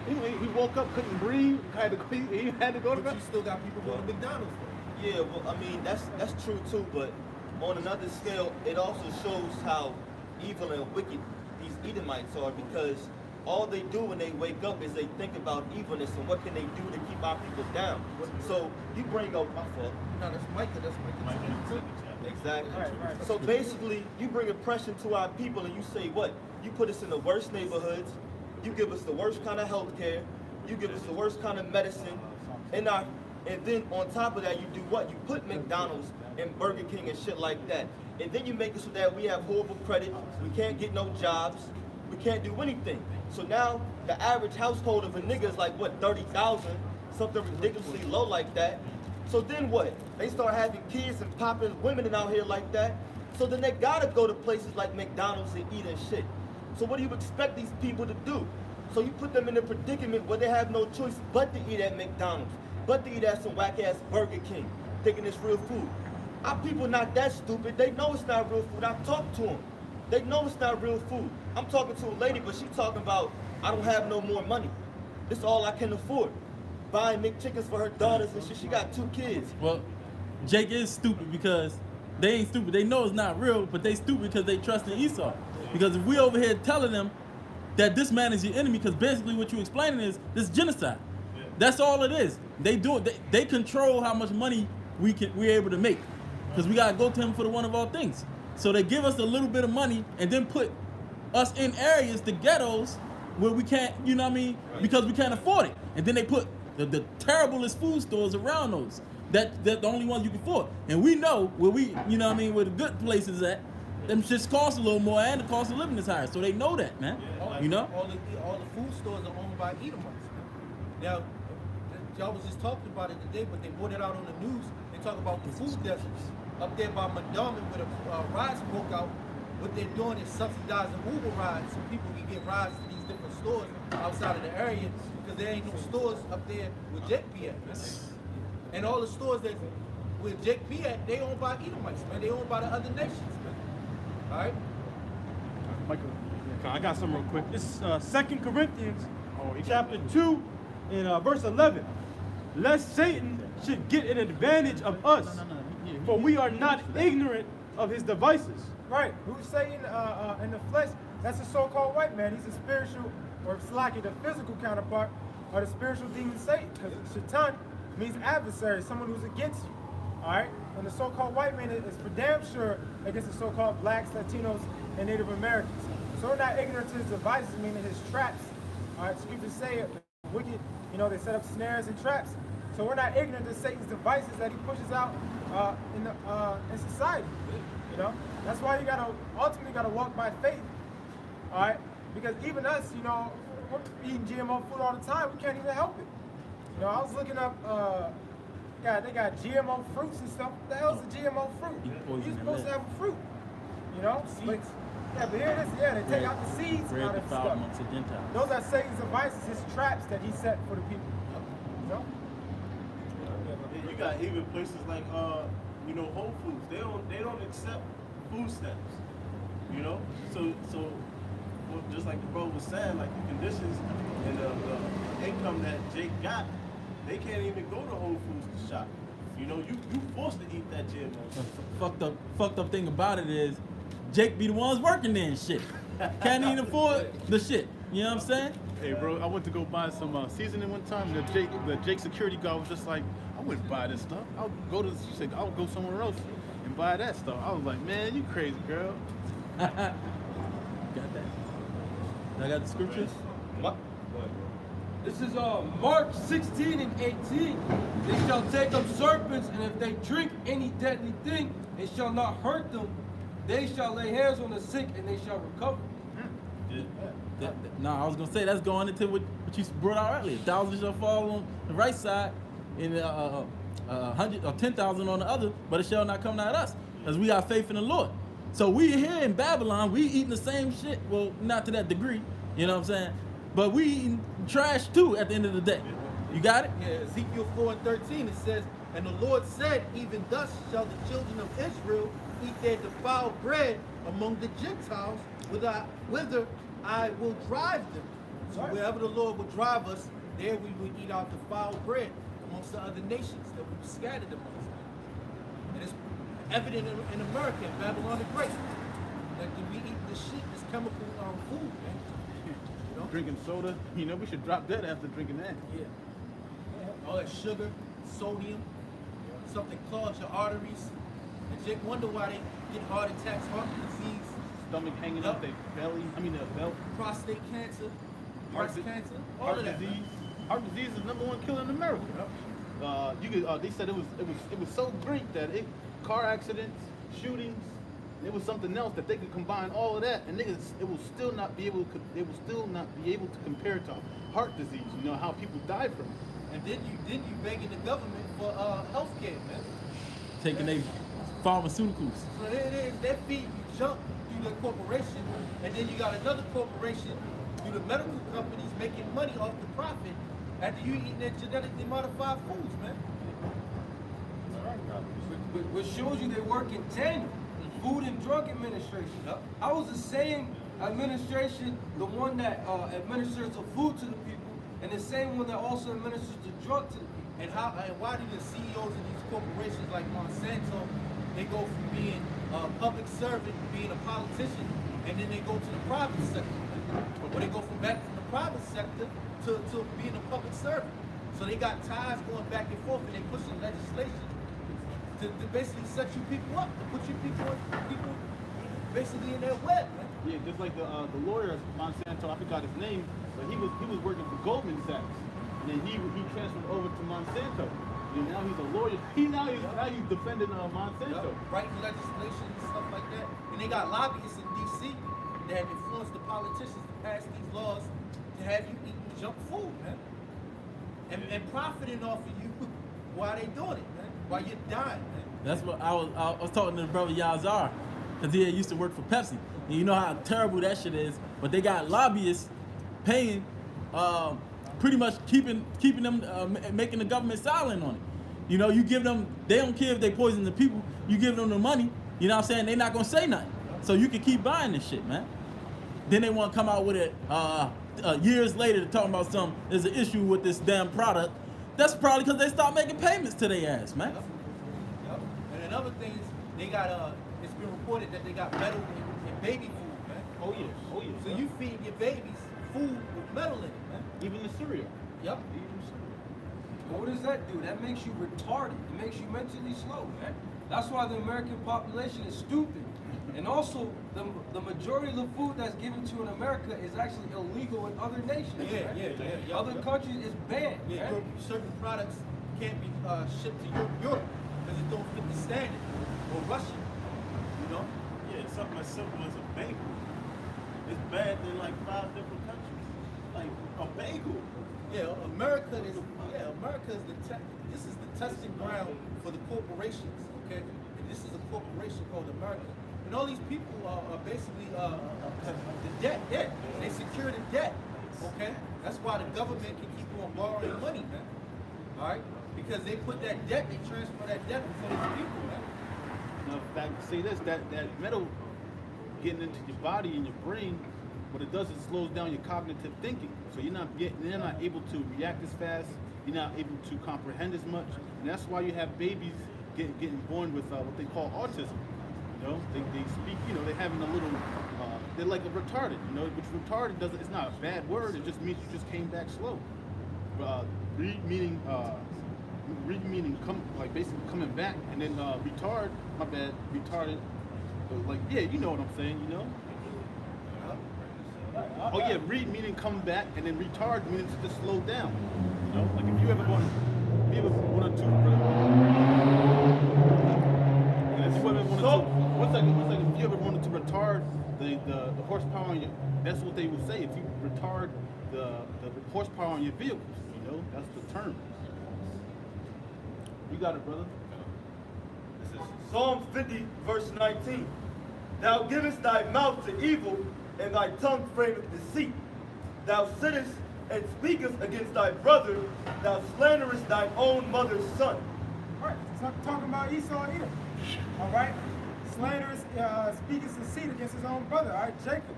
He woke up, couldn't breathe, he had to go to But bed. you still got people going to McDonald's though. Yeah, well, I mean, that's true too, but on another scale, it also shows how evil and wicked these Edomites are, because all they do when they wake up is they think about evilness and what can they do to keep our people down. So you bring up, my fault. No, that's Micah. Exactly. Right. So basically, you bring oppression to our people and you say what? You put us in the worst neighborhoods, you give us the worst kind of health care, you give us the worst kind of medicine, and then on top of that, you do what? You put McDonald's and Burger King and shit like that. And then you make it so that we have horrible credit, we can't get no jobs, we can't do anything. So now, the average household of a nigga is like, what, 30,000? Something ridiculously low like that. So then what? They start having kids and popping women out here like that. So then they gotta go to places like McDonald's and eat and shit. So what do you expect these people to do? So you put them in a predicament where they have no choice but to eat at McDonald's, but to eat at some whack-ass Burger King, thinking it's real food. Our people not that stupid. They know it's not real food. I talked to them. They know it's not real food. I'm talking to a lady, but she talking about, I don't have no more money. This is all I can afford. Buying McChickens for her daughters and shit. She got 2 kids. Well, Jake is stupid because they ain't stupid. They know it's not real, but they stupid because they trust in Esau. Because if we over here telling them that this man is your enemy, because basically what you explaining is this genocide. That's all it is. They do it. They control how much money we're able to make, because we gotta go to him for the one of all things. So they give us a little bit of money and then put us in areas, the ghettos, where we can't, you know what I mean, because we can't afford it. And then they put the terriblest food stores around those. That's the only ones you can afford. And we know where you know what I mean, where the good places at, them just cost a little more and the cost of living is higher. So they know that, man. You know? All the food stores are owned by Edomites. Now, y'all was just talking about it today, but they brought it out on the news. They talk about the food deserts up there by Madonna where the rides broke out. What they're doing is subsidizing Uber rides so people can get rides to these different stores outside of the area, because there ain't no stores up there with Jake P at. And all the stores that with Jake P at, they owned by Edomites, man. They owned by the other nations, man. All right? Michael. I got some real quick. This is 2 Corinthians chapter 2 and verse 11. Lest Satan should get an advantage of us, for we are not ignorant of his devices. Right. Who's saying in the flesh? That's the so-called white man. He's a spiritual, or if it's like the physical counterpart, or the spiritual demon Satan. Because Shaitan means adversary, someone who's against you. All right? And the so-called white man is for damn sure against the so-called blacks, Latinos, and Native Americans. So we're not ignorant to his devices, meaning his traps. All right? Scriptures say it, wicked, you know, they set up snares and traps. So we're not ignorant to Satan's devices that he pushes out in society. You know? That's why you gotta ultimately gotta walk by faith. All right? Because even us, you know, we're eating GMO food all the time. We can't even help it. You know, I was looking up, they got GMO fruits and stuff. What the hell's a GMO fruit? You're supposed to have a fruit. You know? But, but here it is. Yeah, they take out the seeds and all that stuff. Those are Satan's devices, his traps that he set for the people. You know? Yeah, you got even places like you know, Whole Foods. They don't accept food stamps. You know? So well, just like the brother was saying, like the conditions and the income that Jake got, they can't even go to Whole Foods to shop. You know, you forced to eat that GMO. Fucked up thing about it is, Jake be the ones working there and shit. Can't even afford the shit. You know what I'm saying? Hey, bro, I went to go buy some seasoning one time. The Jake security guard was just like, I wouldn't buy this stuff. She said, I'll go somewhere else and buy that stuff. I was like, man, you crazy, girl. Got that? I got the scriptures? What? This is Mark 16 and 18. They shall take up serpents, and if they drink any deadly thing, it shall not hurt them. They shall lay hands on the sick, and they shall recover. No, I was gonna say that's going into what you brought out earlier. 1,000 shall fall on the right side, and 100 or 10,000 on the other, but it shall not come nigh us, because we got faith in the Lord. So we here in Babylon, we eating the same shit. Well, not to that degree, you know what I'm saying? But we eating trash too at the end of the day. You got it? Yeah, Ezekiel 4:13, it says, and the Lord said, even thus shall the children of Israel eat their defiled bread among the Gentiles, whither I will drive them. So wherever the Lord will drive us, there we will eat our defiled bread amongst the other nations that we've scattered amongst. And it's evident in America, in Babylon the Great, that we eat this shit, this chemical food, man. You know? Drinking soda, you know, we should drop dead after drinking that. Yeah. All that sugar, sodium, something clogs your arteries. And Jake wonder why they get heart attacks, heart disease, Stomach hanging up their belly, their belt. prostate cancer, breast cancer, all Heart of that. disease. Heart disease is #1 killer in America. They said it was so great that car accidents, shootings, it was something else that they could combine all of that, and it will still not be able to compare to heart disease. You know how people die from it. And then you begging the government for health care, man. Taking their pharmaceuticals. So they feed you junk through the corporation, and then you got another corporation through the medical companies making money off the profit after you eating their genetically modified foods, man. Which shows you they work in tandem. Food and Drug Administration. How is the same administration the one that administers the food to the people, and the same one that also administers the drug to the people? And why do the CEOs of these corporations like Monsanto, they go from being a public servant, being a politician, and then they go to the private sector? Or they go from the private sector to being a public servant. So they got ties going back and forth, and they pushing legislation to basically set you people up, to put you people basically in their web, man. Yeah, just like the lawyer Monsanto, I forgot his name, but he was working for Goldman Sachs, and then he transferred over to Monsanto. And now he's a lawyer. Now he's defending Monsanto. Writing legislation and stuff like that. And they got lobbyists in D.C. that have influenced the politicians to pass these laws to have you eating junk food, man. And profiting off of you while they doing it, man. While you're dying, man. That's what I was talking to the brother Yazar, because he used to work for Pepsi. And you know how terrible that shit is. But they got lobbyists paying, pretty much keeping them, making the government silent on it. You know, you give them, they don't care if they poison the people. You give them the money, you know what I'm saying? They're not gonna say nothing. So you can keep buying this shit, man. Then they want to come out with it years later to talk about there's an issue with this damn product. That's probably because they stopped making payments to their ass, man. Yep. And another thing is they got it's been reported that they got metal in baby food, man. Oh yeah. Oh yeah. So you feed your babies food with metal in it, man. even the cereal. Yep. Even cereal. But what does that do? That makes you retarded. It makes you mentally slow, man. That's why the American population is stupid. And also, the majority of the food that's given to in America is actually illegal in other nations. Yeah, man. yeah. Other countries is banned. Yeah, man. certain products can't be shipped to Europe because it don't fit the standard. Or Russia, you know? Yeah, something as simple as a bagel. It's bad in like 5 different countries. Like a bagel. Yeah, America is this is the testing ground for the corporations, okay? And this is a corporation called America. And all these people are basically the debt. Yeah, they secure the debt, okay? That's why the government can keep on borrowing money, man. All right? Because they put that debt, they transfer that debt to these people, man. Now, in fact, say this, that metal getting into your body and your brain, what it does is it slows down your cognitive thinking. So you're not able to react as fast, you're not able to comprehend as much, and that's why you have babies getting born with what they call autism. You know, they speak, you know, they're having a little, they're like a retarded, you know, which retarded doesn't, it's not a bad word, it just means you just came back slow. Read meaning like basically coming back, and then retard, my bad, retarded, like, yeah, you know what I'm saying, you know? Oh yeah, read meaning come back, and then retard meaning to just slow down. You know, like if you ever wanted to, one second, if you ever wanted to retard the horsepower on your, that's what they would say. If you retard the horsepower on your vehicles, you know, that's the term. You got it, brother. This is Psalm 50, verse 19. Thou givest thy mouth to evil, and thy tongue frameth deceit. Thou sittest and speakest against thy brother, thou slanderest thine own mother's son. All right, so talking about Esau and Edom. All right, slanderous, speaking deceit against his own brother. All right, Jacob.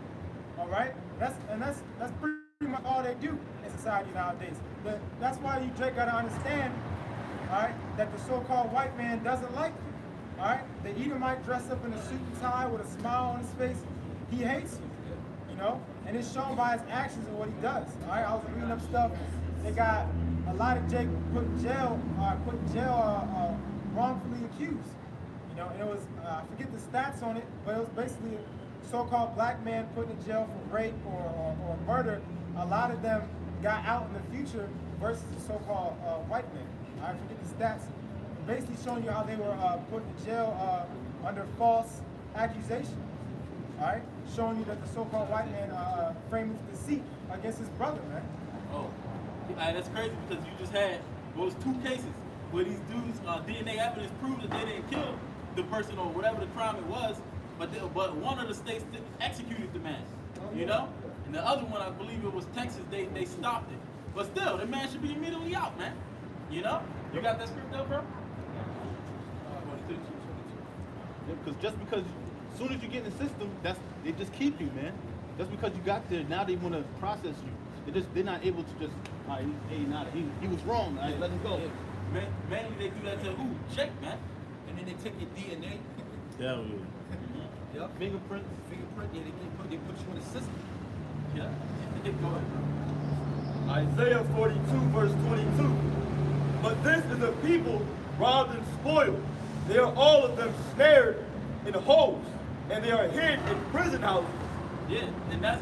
All right, that's pretty much all they do in society nowadays. That's why you Jake gotta understand, all right, that the so-called white man doesn't like you. All right, the Edomite dressed up in a suit and tie with a smile on his face, he hates you. You know, and it's shown by his actions and what he does. All right, I was reading up stuff. They got a lot of Jake put in jail, wrongfully accused. You know, and it was I forget the stats on it, but it was basically a so-called black man put in jail for rape or murder. A lot of them got out in the future versus the so-called white man. I forget the stats. Basically showing you how they were put in jail under false accusation. All right, showing you that the so-called white man framed deceit against his brother, man. Oh, that's crazy because you just had, well, it was 2 cases where these dudes, DNA evidence proved that they didn't kill the person or whatever the crime it was, but one of the states executed the man, you know? And the other one, I believe it was Texas, they stopped it. But still, the man should be immediately out, man. You know? You got that script up, bro? Because just because as soon as you get in the system, they just keep you, man. Just because you got there, now they want to process you. They're not able to just, he was wrong. Let him go. Yeah. Mainly they do that to who? Jake, man. And then they take your DNA. Yeah, Yep. Fingerprint, Yeah, they put you in the system. yeah. Go ahead. Isaiah 42, verse 22. But this is a people robbed and spoiled. They are all of them snared in holes, and they are hid in prison houses. Yeah, and that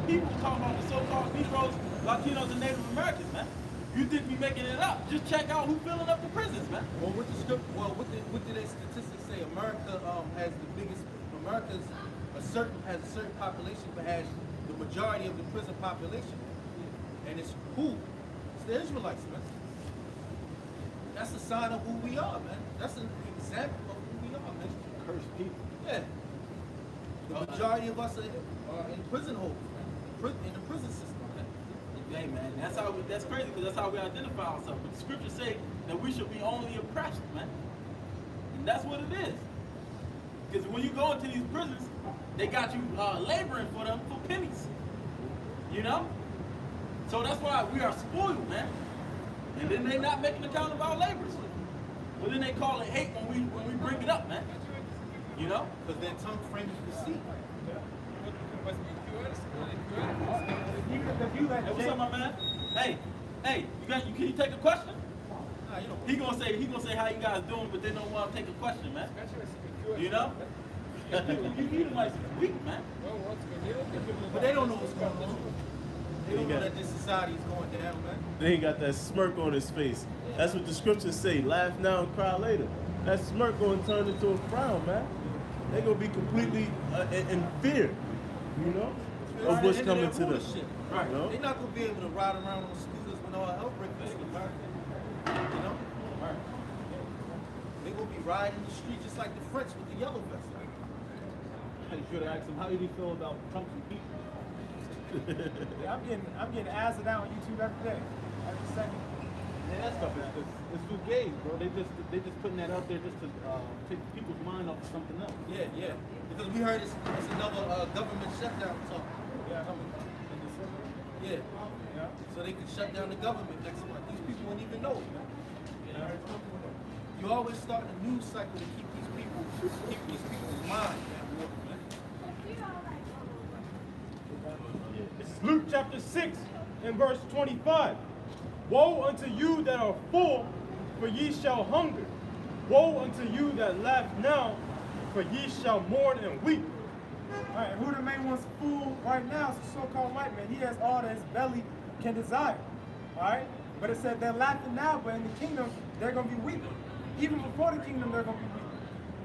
people talking about the so-called Negroes, Latinos, and Native Americans, man. You think we making it up? Just check out who's filling up the prisons, man. Well, what did their statistics say? America has the biggest. America's has a certain population, but has the majority of the prison population. And it's who? It's the Israelites, man. That's a sign of who we are, man. That's an example of who we are, man. cursed people. Yeah. The majority of us are in prison holes, man. In the prison system. Hey man, that's crazy because that's how we identify ourselves. But the scriptures say that we should be only oppressed, man. And that's what it is. Because when you go into these prisons, they got you laboring for them for pennies. You know? So that's why we are spoiled, man. And then they not making account of our labors. But then they call it hate when we bring it up, man. You know? Because their tongue frames deceit. Hey, what's up, my man? Hey, can you take a question? He gonna say how you guys doing, but they don't want to take a question, man. You know? You might be weak, man. But they don't know what's going on. They don't know that this society is going down, man. Then he got that smirk on his face. That's what the scriptures say. Laugh now and cry later. That smirk gonna turn into a frown, man. They're gonna be completely in fear, you know, of what's coming to them. Right. You know? They're not gonna be able to ride around on scooters when all hell breaks loose in America. You know? Right. They're gonna be riding the street just like the French with the yellow vest. You should have asked him, how did he feel about Trump's impeachment? Yeah, I'm getting asked out on YouTube every day, every second. Man, that stuff is it's too gay, bro. They just putting that out there just to take people's mind off of something else. Yeah. Because we heard it's another government shutdown talk. Yeah. Coming. Yeah. So they could shut down the government next month. These people wouldn't even know it, man. You always start a news cycle to keep these people's mind, man. It's Luke chapter 6 and verse 25. Woe unto you that are full, for ye shall hunger. Woe unto you that laugh now, for ye shall mourn and weep. All right, who the main one's fool right now is the so-called white man. He has all that his belly can desire. All right? But it said they're laughing now, but in the kingdom, they're going to be weeping. Even before the kingdom, they're going to be weeping.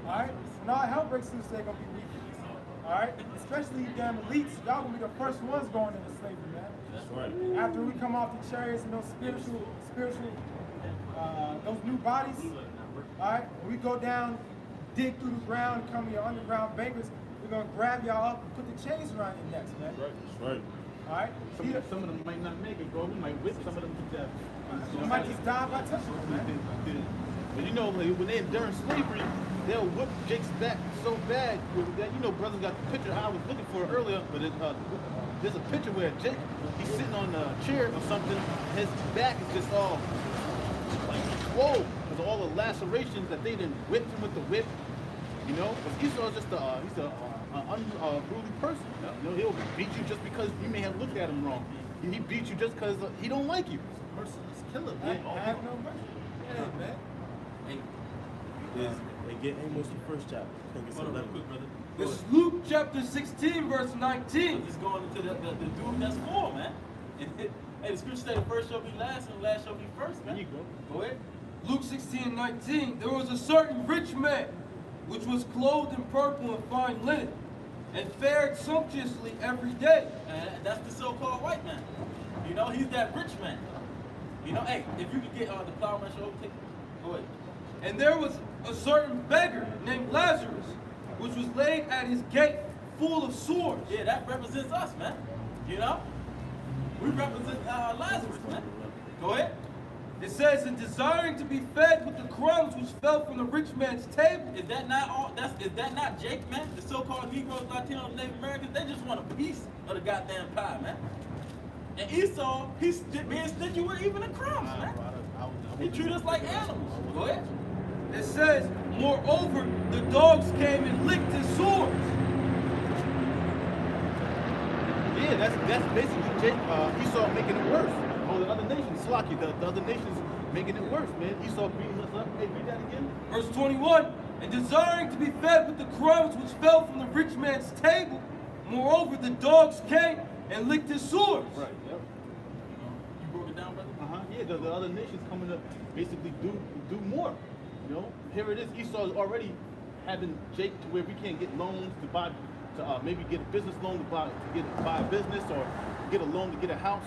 All right? When all hell breaks loose, they're going to be weeping. All right? Especially you damn elites. Y'all going to be the first ones going into slavery, man. That's right. After we come off the chariots and those those new bodies, all right? When we go down, dig through the ground, come your underground bankers, we're going to grab y'all up and put the chains around your necks, man. That's right. All right? Some of them might not make it, bro. We might whip some of them to death. You might just die by touching them, man. But you know, like, when they enduring slavery, they'll whip Jake's back so bad that, you know, brother got the picture I was looking for earlier, but there's a picture where Jake, he's sitting on a chair or something, his back is just all like, whoa, because of all the lacerations that they didn't whip him with the whip, you know? But Esau's just he's a unruly person. You know, he'll beat you just because you may have looked at him wrong. He beats you just because he don't like you. Merciless killer, man. I have no mercy. Yeah, man. They get Amos the first chapter. I think it's 11. This is Luke chapter 16, verse 19. He's going into the dude that's full, man. Hey, the scripture say the first shall be last and the last shall be first, man. There you go. Go ahead. Luke 16, 19. There was a certain rich man, which was clothed in purple and fine linen, and fared sumptuously every day. And that's the so-called white man. You know, he's that rich man. You know, hey, if you could get the plowman show, go ahead. And there was a certain beggar named Lazarus, which was laid at his gate full of sores. Yeah, that represents us, man. You know? We represent Lazarus, man. Go ahead. It says, and desiring to be fed with the crumbs which fell from the rich man's table. Is that not all? Is that not Jake, man? The so-called Negroes, Latinos, Native Americans, they just want a piece of the goddamn pie, man. And Esau, he's being stingy with even the crumbs, man. He treat us like animals. Go ahead. It says, moreover, the dogs came and licked his sores. Yeah, that's basically Jake, Esau making it worse. Oh, the other nations, Slaki, the other nations making it worse, man. Esau beating us up. Hey, read that again. Verse 21, and desiring to be fed with the crumbs which fell from the rich man's table, moreover, the dogs came and licked his sores. Right, yep. You broke it down, brother? Yeah, the other nations coming to basically do more. You know, here it is. Esau is already having Jake to where we can't get loans to buy, maybe get a business loan to buy a business or get a loan to get a house.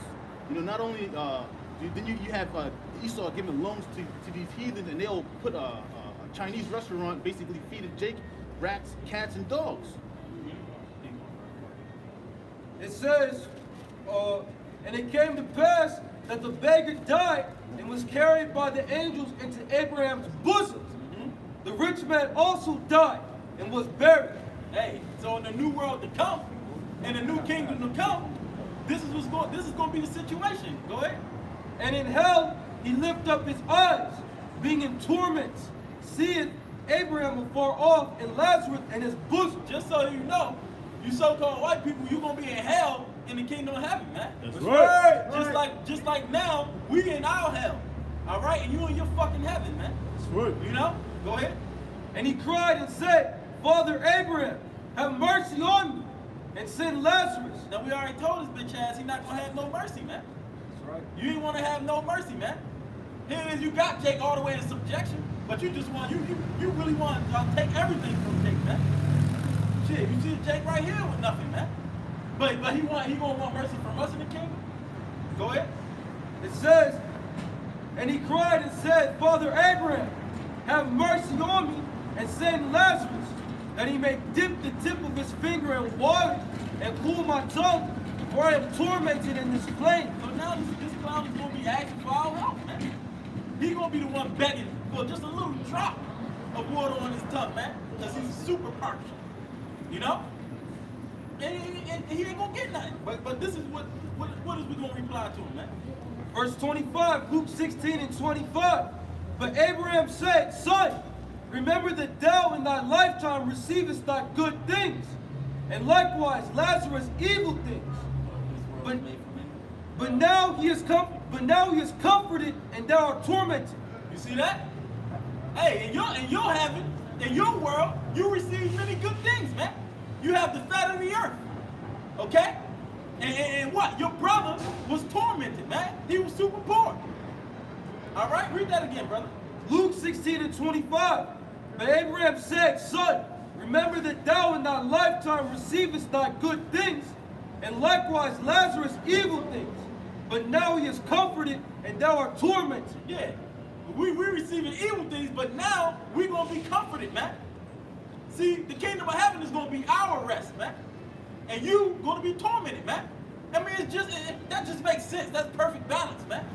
You know, not only then you have Esau giving loans to these heathens, and they'll put a Chinese restaurant basically feeding Jake rats, cats, and dogs. It says, and it came to pass that the beggar died and was carried by the angels into Abraham's bosom. The rich man also died and was buried. Hey, so in the new world to come, in the new kingdom to come, this is going to be the situation. Go ahead. And in hell he lift up his eyes, being in torments, seeth Abraham afar off and Lazarus in his bosom. Just so you know, you so-called white people, you're gonna be in hell in the kingdom of heaven, man. That's right. Just like now, we in our hell. All right? And you in your fucking heaven, man. That's right. You know? Go ahead. And he cried and said, Father Abraham, have mercy on me, and send Lazarus. Now we already told this bitch ass he not gonna have no mercy, man. That's right. You ain't wanna have no mercy, man. Here it is, you got Jake all the way in subjection, but you just want, you really want to take everything from Jake, man. Shit, you see Jake right here with nothing, man. But he gonna want mercy from us in the kingdom. Go ahead. It says, and he cried and said, Father Abraham, have mercy on me, and send Lazarus, that he may dip the tip of his finger in water and cool my tongue, for I am tormented in this flame. So now this clown is gonna be asking for our help, man. He gonna be the one begging for just a little drop of water on his tongue, man, because he's super parched. You know? And he ain't gonna get nothing. But this is what is we gonna reply to him, man? Verse 25, Luke 16 and 25. But Abraham said, Son, remember that thou in thy lifetime receivest thy good things, and likewise Lazarus evil things. But now he is comforted, and thou art tormented. You see that? Hey, in your heaven, in your world, you receive many good things, man. You have the fat of the earth. Okay? And what? Your brother was tormented, man. He was super poor. All right? Read that again, brother. Luke 16 and 25. But Abraham said, Son, remember that thou in thy lifetime receivest thy good things, and likewise Lazarus evil things. But now he is comforted, and thou art tormented. Yeah. We receiving evil things, but now we're going to be comforted, man. See, the kingdom of heaven is going to be our rest, man. And you going to be tormented, man. I mean, that just makes sense. That's perfect balance, man.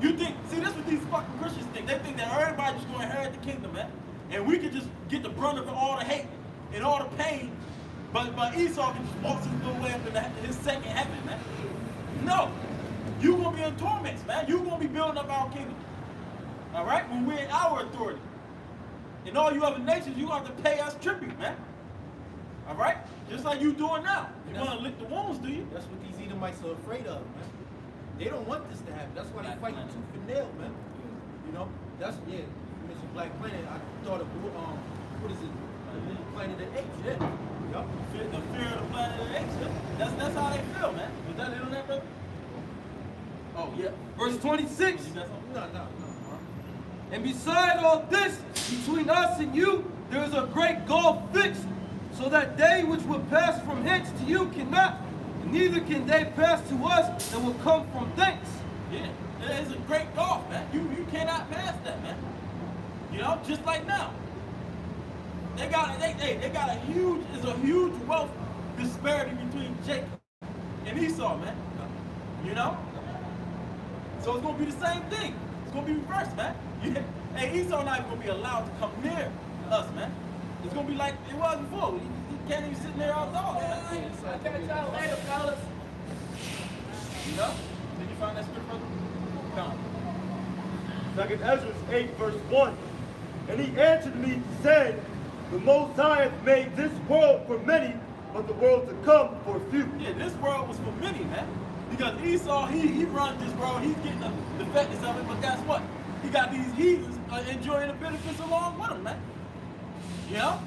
You think, see, that's what these fucking Christians think. They think that everybody's just going to inherit the kingdom, man. And we can just get the brunt of all the hate and all the pain, but Esau can just walk his little way up into his second heaven, man. No. You're going to be in torments, man. You're going to be building up our kingdom. All right? When we're in our authority. And all you other nations, you're going to have to pay us tribute, man. All right? Just like you doing now. You want to lick the wounds, do you? That's what these Edomites are afraid of, man. They don't want this to happen. That's why they fight tooth and nail, man. You know? That's, yeah, you mentioned Black Planet. I thought of, what is it? Planet of the Apes, yeah. Yup. The fear of the planet of the apes. That's how they feel, man. Was that it on that, brother? Oh, yeah. Verse 26. You got something? No. And beside all this, between us and you, there is a great gulf fixed, so that they which will pass from hence to you cannot, and neither can they pass to us that will come from thence. Yeah. It's a great gulf, man. You cannot pass that, man. You know, just like now. They got a huge wealth disparity between Jacob and Esau, man. You know? So it's gonna be the same thing. It's gonna be reversed, man. Hey, Esau not even gonna be allowed to come near us, man. It's gonna be like it was before. He can't even sit near our dogs. I'll catch y'all later, fellas. You know? Did you find that script, brother? No. Second Ezra 8, verse 1. And he answered me, saying, the Most High hath made this world for many, but the world to come for few. Yeah, this world was for many, man. Because Esau, he runs this world, he's getting the fatness of it, but guess what? He got these heathens enjoying the benefits along with him, man. You know?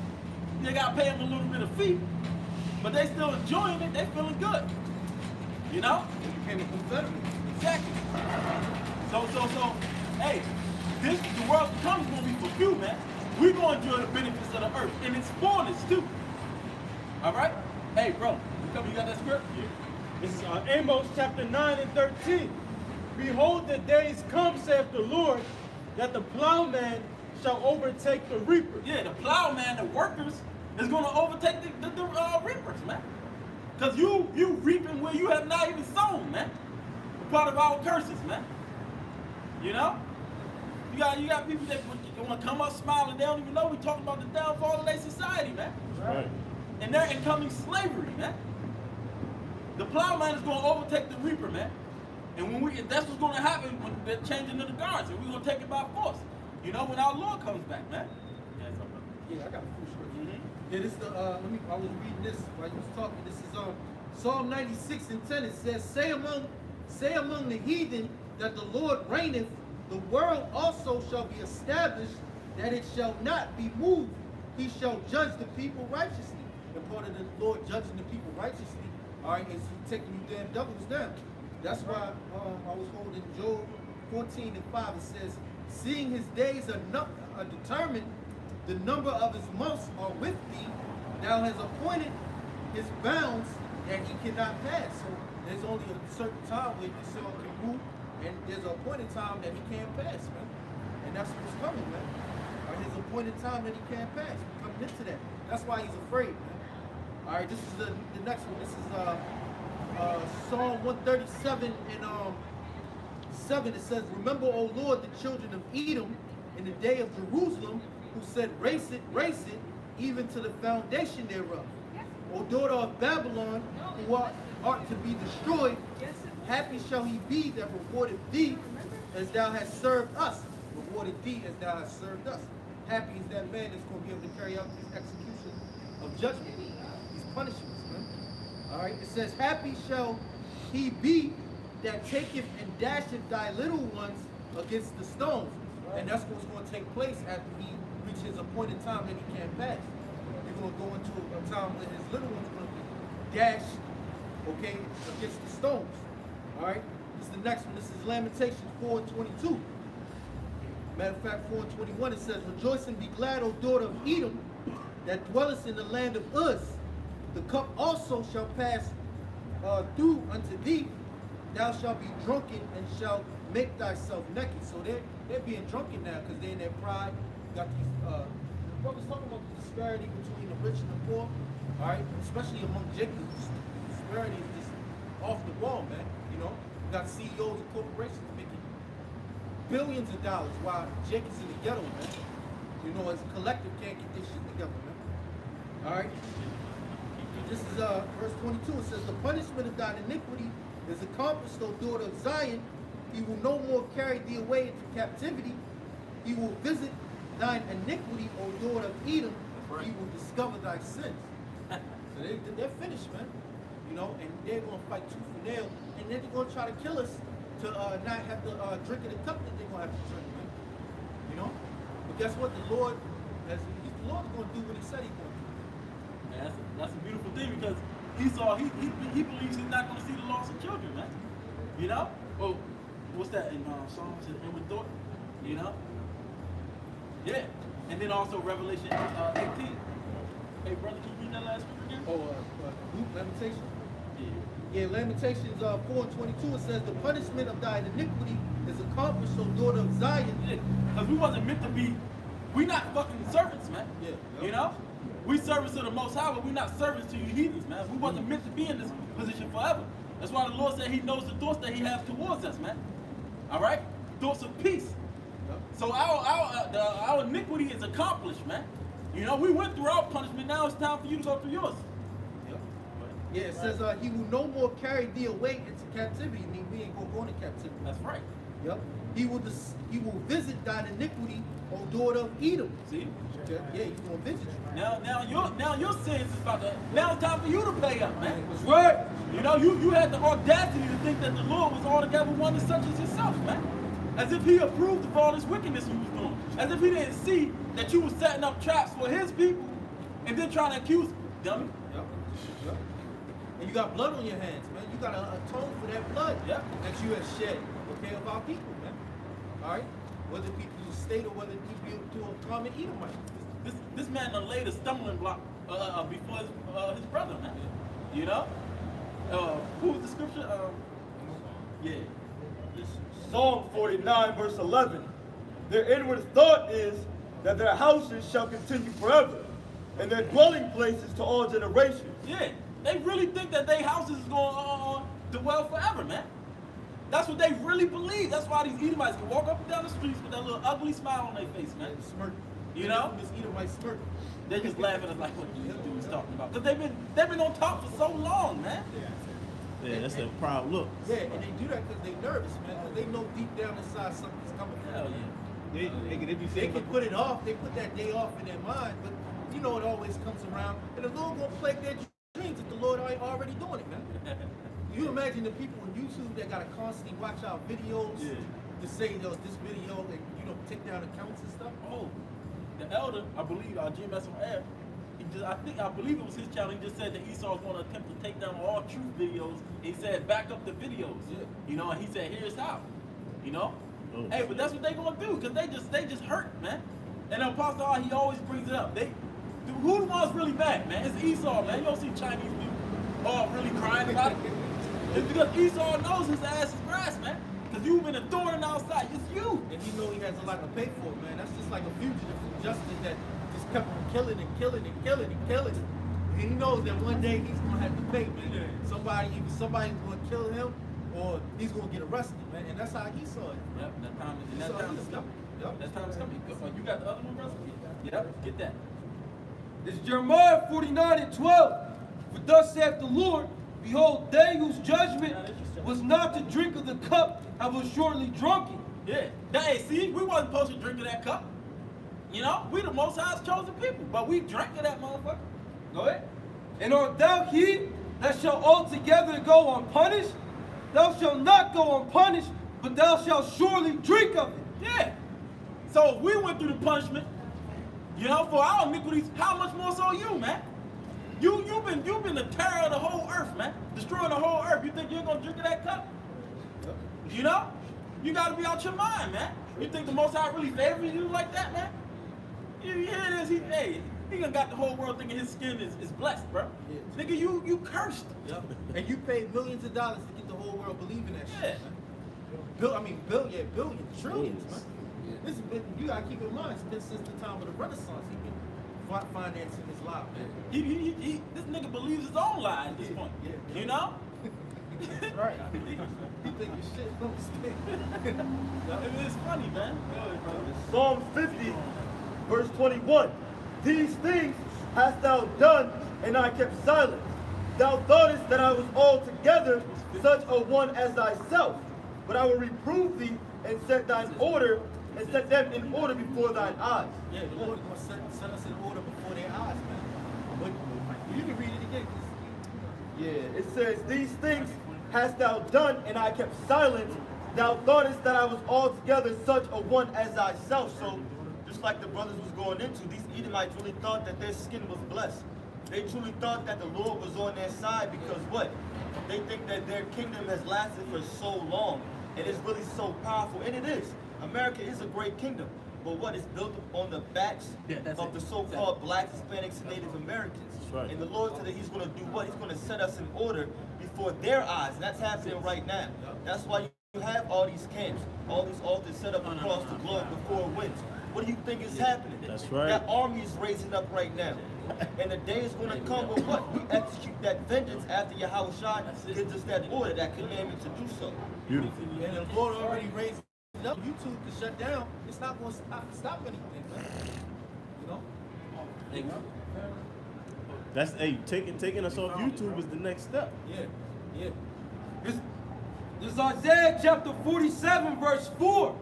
They got to pay him a little bit of fee, but they still enjoying it, they feeling good. You know? They became a Confederate. Exactly. So, hey, the world to come is going to be for few, man. We're going to enjoy the benefits of the earth, and its fullness, too. All right? Hey, bro, you got that script? Yeah. This is Amos chapter 9 and 13. Behold, the days come, saith the Lord, that the plowman shall overtake the reaper. Yeah, the plowman, the workers, is going to overtake the reapers, man. Because you reaping where you have not even sown, man. Part of our curses, man. You know? You got people that want to come up smiling. They don't even know we're talking about the downfall of their society, man. Right. And they're incoming slavery, man. The plowman is going to overtake the reaper, man. And that's what's going to happen when they're changing of the guards, and we're going to take it by force. You know, when our Lord comes back, man. Yeah, I got a few scriptures. Yeah, this is the, I was reading this while you was talking. This is Psalm 96 and 10. It says, say among the heathen that the Lord reigneth, the world also shall be established, that it shall not be moved. He shall judge the people righteously. And part of the Lord judging the people righteously, all right, is taking you damn devils down. That's why I was holding Job 14 and 5. It says, seeing his days are determined, the number of his months are with thee. Thou hast appointed his bounds that he cannot pass. So there's only a certain time where Esau can move, and there's an appointed time that he can't pass, man. And that's what's coming, man. Or his appointed time that he can't pass. We're coming into that. That's why he's afraid, man. All right, this is the next one. This is Psalm 137 and 7. It says, remember, O Lord, the children of Edom in the day of Jerusalem, who said, race it, even to the foundation thereof. O daughter of Babylon, who art to be destroyed, happy shall he be that rewarded thee as thou hast served us. Rewarded thee as thou hast served us. Happy is that man that's going to be able to carry out this execution of judgment, these punishments, man. All right, it says, happy shall he be that taketh and dasheth thy little ones against the stones. And that's what's going to take place after he reaches his appointed time that he can't pass. He's going to go into a time when his little ones going to be dashed, okay, against the stones. All right, this is the next one. This is Lamentations 4:22. Matter of fact, 4:21, it says, rejoice and be glad, O daughter of Edom, that dwellest in the land of Uz. The cup also shall pass through unto thee. Thou shalt be drunken and shalt make thyself naked. So they're being drunken now because they're in their pride. You got these brothers talking about the disparity between the rich and the poor. All right, especially among Jacob, the disparity is just off the wall, man. You know, you got CEOs of corporations making billions of dollars while Jacob's in the ghetto, man. You know, as a collective can't get this shit together, man. All right. This is verse 22. It says, the punishment of thine iniquity is accomplished, O daughter of Zion. He will no more carry thee away into captivity. He will visit thine iniquity, O daughter of Edom. He will discover thy sins. So they're finished, man. You know, and they're going to fight tooth and nail. And then they're going to try to kill us to not have to drink in the cup that they're going to have to drink, man. You know? But guess what? The Lord's going to do what he said he's going to do. Man, that's a beautiful thing because Esau, he believes he's not going to see the loss of children, man. You know? Well, what's that in Psalms and inward thought? You know? Yeah. And then also Revelation 18. Hey, brother, can you read that last scripture again? Lamentations. Yeah. Yeah, Lamentations 4:22, it says, the punishment of thine iniquity is accomplished, O daughter of Zion. Yeah, because we wasn't meant to be, we not fucking servants, man. Yeah. You know? We servants to the Most High, but we not servants to you heathens, man. We wasn't meant to be in this position forever. That's why the Lord said he knows the thoughts that he has towards us, man. All right? Thoughts of peace. So our iniquity is accomplished, man. You know, we went through our punishment. Now it's time for you to go through yours. Yeah, it says he will no more carry thee away into captivity. I mean, we ain't gonna go into captivity. That's right. Yep. He will visit thine iniquity, O daughter of Edom. See? Yeah, he's gonna visit you. Now your sins is about to. Now it's time for you to pay up, man. That's right. You know, you had the audacity to think that the Lord was altogether one as such as yourself, man. As if he approved of all this wickedness you was doing. As if he didn't see that you was setting up traps for his people and then trying to accuse them. Dummy. Yep. And you got blood on your hands, man. You got to atone for that blood that you have shed, okay, of our people, man. All right? Whether it be through the state or whether it be through a common Edomite. This man done laid a stumbling block before his brother, man. You know? Who was the scripture? Yeah. Psalm 49, verse 11. Their inward thought is that their houses shall continue forever, and their dwelling places to all generations. Yeah, they really think that their houses is going to dwell forever, man. That's what they really believe. That's why these Edomites can walk up and down the streets with that little ugly smile on their face, man. Smirk. You know? This Edomite smirk. They just laughing at like what these dudes talking about. Because they've been on top for so long, man. Yeah, that's a proud look. Yeah, and they do that because they nervous, man. Because they know deep down inside something's coming. Hell yeah. They be They saying, can put it off. They put that day off in their mind, but you know it always comes around, and the Lord gonna plague their dreams if the Lord already doing it, man. You imagine the people on YouTube that gotta constantly watch our videos to say, yo, this video, and take down accounts and stuff. Oh, the elder, I believe, GMS on air. I believe it was his channel. He just said that Esau was going to attempt to take down all truth videos. He said, back up the videos. Yeah. And he said, here's how. Hey, but that's what they gonna do, because they just hurt, man. And Apostle R, he always brings it up. Who the one's really bad, man? It's Esau, man. You don't see Chinese people all really crying about it. It's because Esau knows his ass is grass, man. Because you've been a thorn outside. It's you. And he know he has a lot to pay for, man. That's just like a fugitive from justice that just kept on killing and killing and killing and killing. And he knows that one day he's gonna have to pay, man. Somebody's gonna kill him, or he's gonna get arrested, man. And that's how he saw it. Yep, that time is coming. Yep, that time is coming. You got the other one, brother? Yep, get that. This is Jeremiah 49:12. For thus saith the Lord, behold, they whose judgment was not to drink of the cup have assuredly drunk it. Yeah. Hey, see, we wasn't supposed to drink of that cup. We the Most High's chosen people, but we drank of that motherfucker. Go ahead. And art thou he that shall altogether go unpunished? Thou shalt not go unpunished, but thou shalt surely drink of it. Yeah. So if we went through the punishment, for our iniquities, how much more so you, man? You've been the terror of the whole earth, man. Destroying the whole earth. You think you're gonna drink of that cup? You gotta be out your mind, man. You think the Most High really favors you like that, man? You hear this? He done got the whole world thinking his skin is blessed, bro. Yeah. Nigga, you cursed. Yep. And you paid millions of dollars to get the whole world believing that shit. Man. Billions, trillions, man. Yeah. This has been, you gotta keep in mind, it's been since the time of the Renaissance. He's been financing his life, man. This nigga believes his own lie at this point. Yeah. Right. He think his shit don't stick. It's funny, man. Psalm 50, verse 21. These things hast thou done, and I kept silent. Thou thoughtest that I was altogether such a one as thyself. But I will reprove thee and set thine order, and set them in order before thine eyes. Yeah, the Lord is going to set us in order before their eyes, man. But you can read it again. Yeah, it says, these things hast thou done, and I kept silent. Thou thoughtest that I was altogether such a one as thyself. So, just like the brothers was going into, these Edomites really thought that their skin was blessed. They truly thought that the Lord was on their side because what? They think that their kingdom has lasted for so long, and it's really so powerful, and it is. America is a great kingdom, but what is built on the backs of the so-called blacks, Hispanics, and Native Americans. Right. And the Lord said that he's going to do what? He's going to set us in order before their eyes, and that's happening right now. That's why you have all these camps, all these altars set up across the globe, the four winds. What do you think is happening? That's right. That army is raising up right now. And the day is going to come where what? We execute that vengeance after Yahweh Shai gives us that order, that commandment to do so. Beautiful. And the Lord already raised it up. YouTube to shut down. It's not going to stop anything, man. That's taking us off YouTube is the next step. Yeah. This is Isaiah chapter 47, verse 4.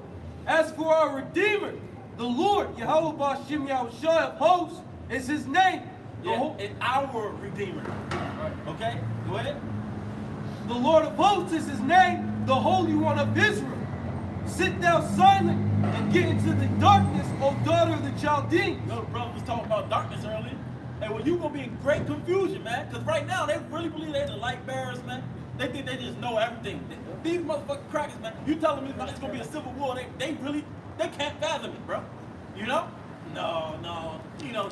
As for our Redeemer, the Lord, Yahweh Ba'Shem Yahushua of hosts, is his name. And our Redeemer. Okay? Go ahead. The Lord of hosts is his name, the Holy One of Israel. Sit thou silent and get into the darkness, O daughter of the Chaldeans. The brother was talking about darkness earlier. And well, you gonna be in great confusion, man. Because right now, they really believe they're the light bearers, man. They think they just know everything. These motherfucking crackers, man. You telling me it's gonna be a civil war? They can't fathom it, bro. No.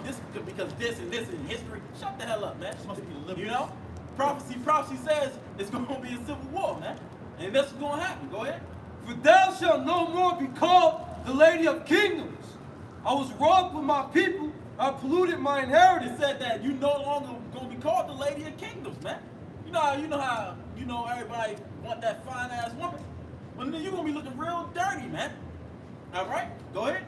This because this and this in history. Shut the hell up, man. Prophecy says it's gonna be a civil war, man. And that's what's gonna happen. Go ahead. For thou shalt no more be called the Lady of Kingdoms. I was robbed with my people. I polluted my inheritance. It said that you no longer gonna be called the Lady of Kingdoms, man. You know how everybody want that fine ass woman. Well, then you gonna be looking real dirty, man. All right, go ahead.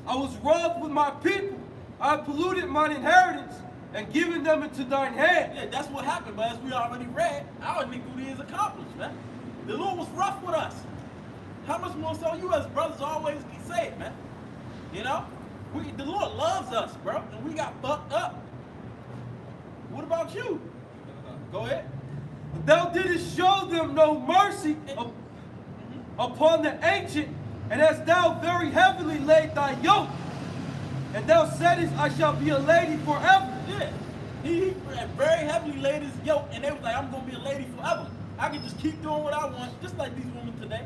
I was robbed with my people. I polluted mine inheritance and given them into thine hand. Yeah, that's what happened. But as we already read, our iniquity is accomplished, man. The Lord was rough with us. How much more so you as brothers always say it, man? The Lord loves us, bro, and we got fucked up. What about you? Go ahead. Thou didst show them no mercy upon the ancient, and as thou very heavily laid thy yoke, and thou saidest, I shall be a lady forever. Yeah. He very heavily laid his yoke, and they was like, I'm going to be a lady forever. I can just keep doing what I want, just like these women today.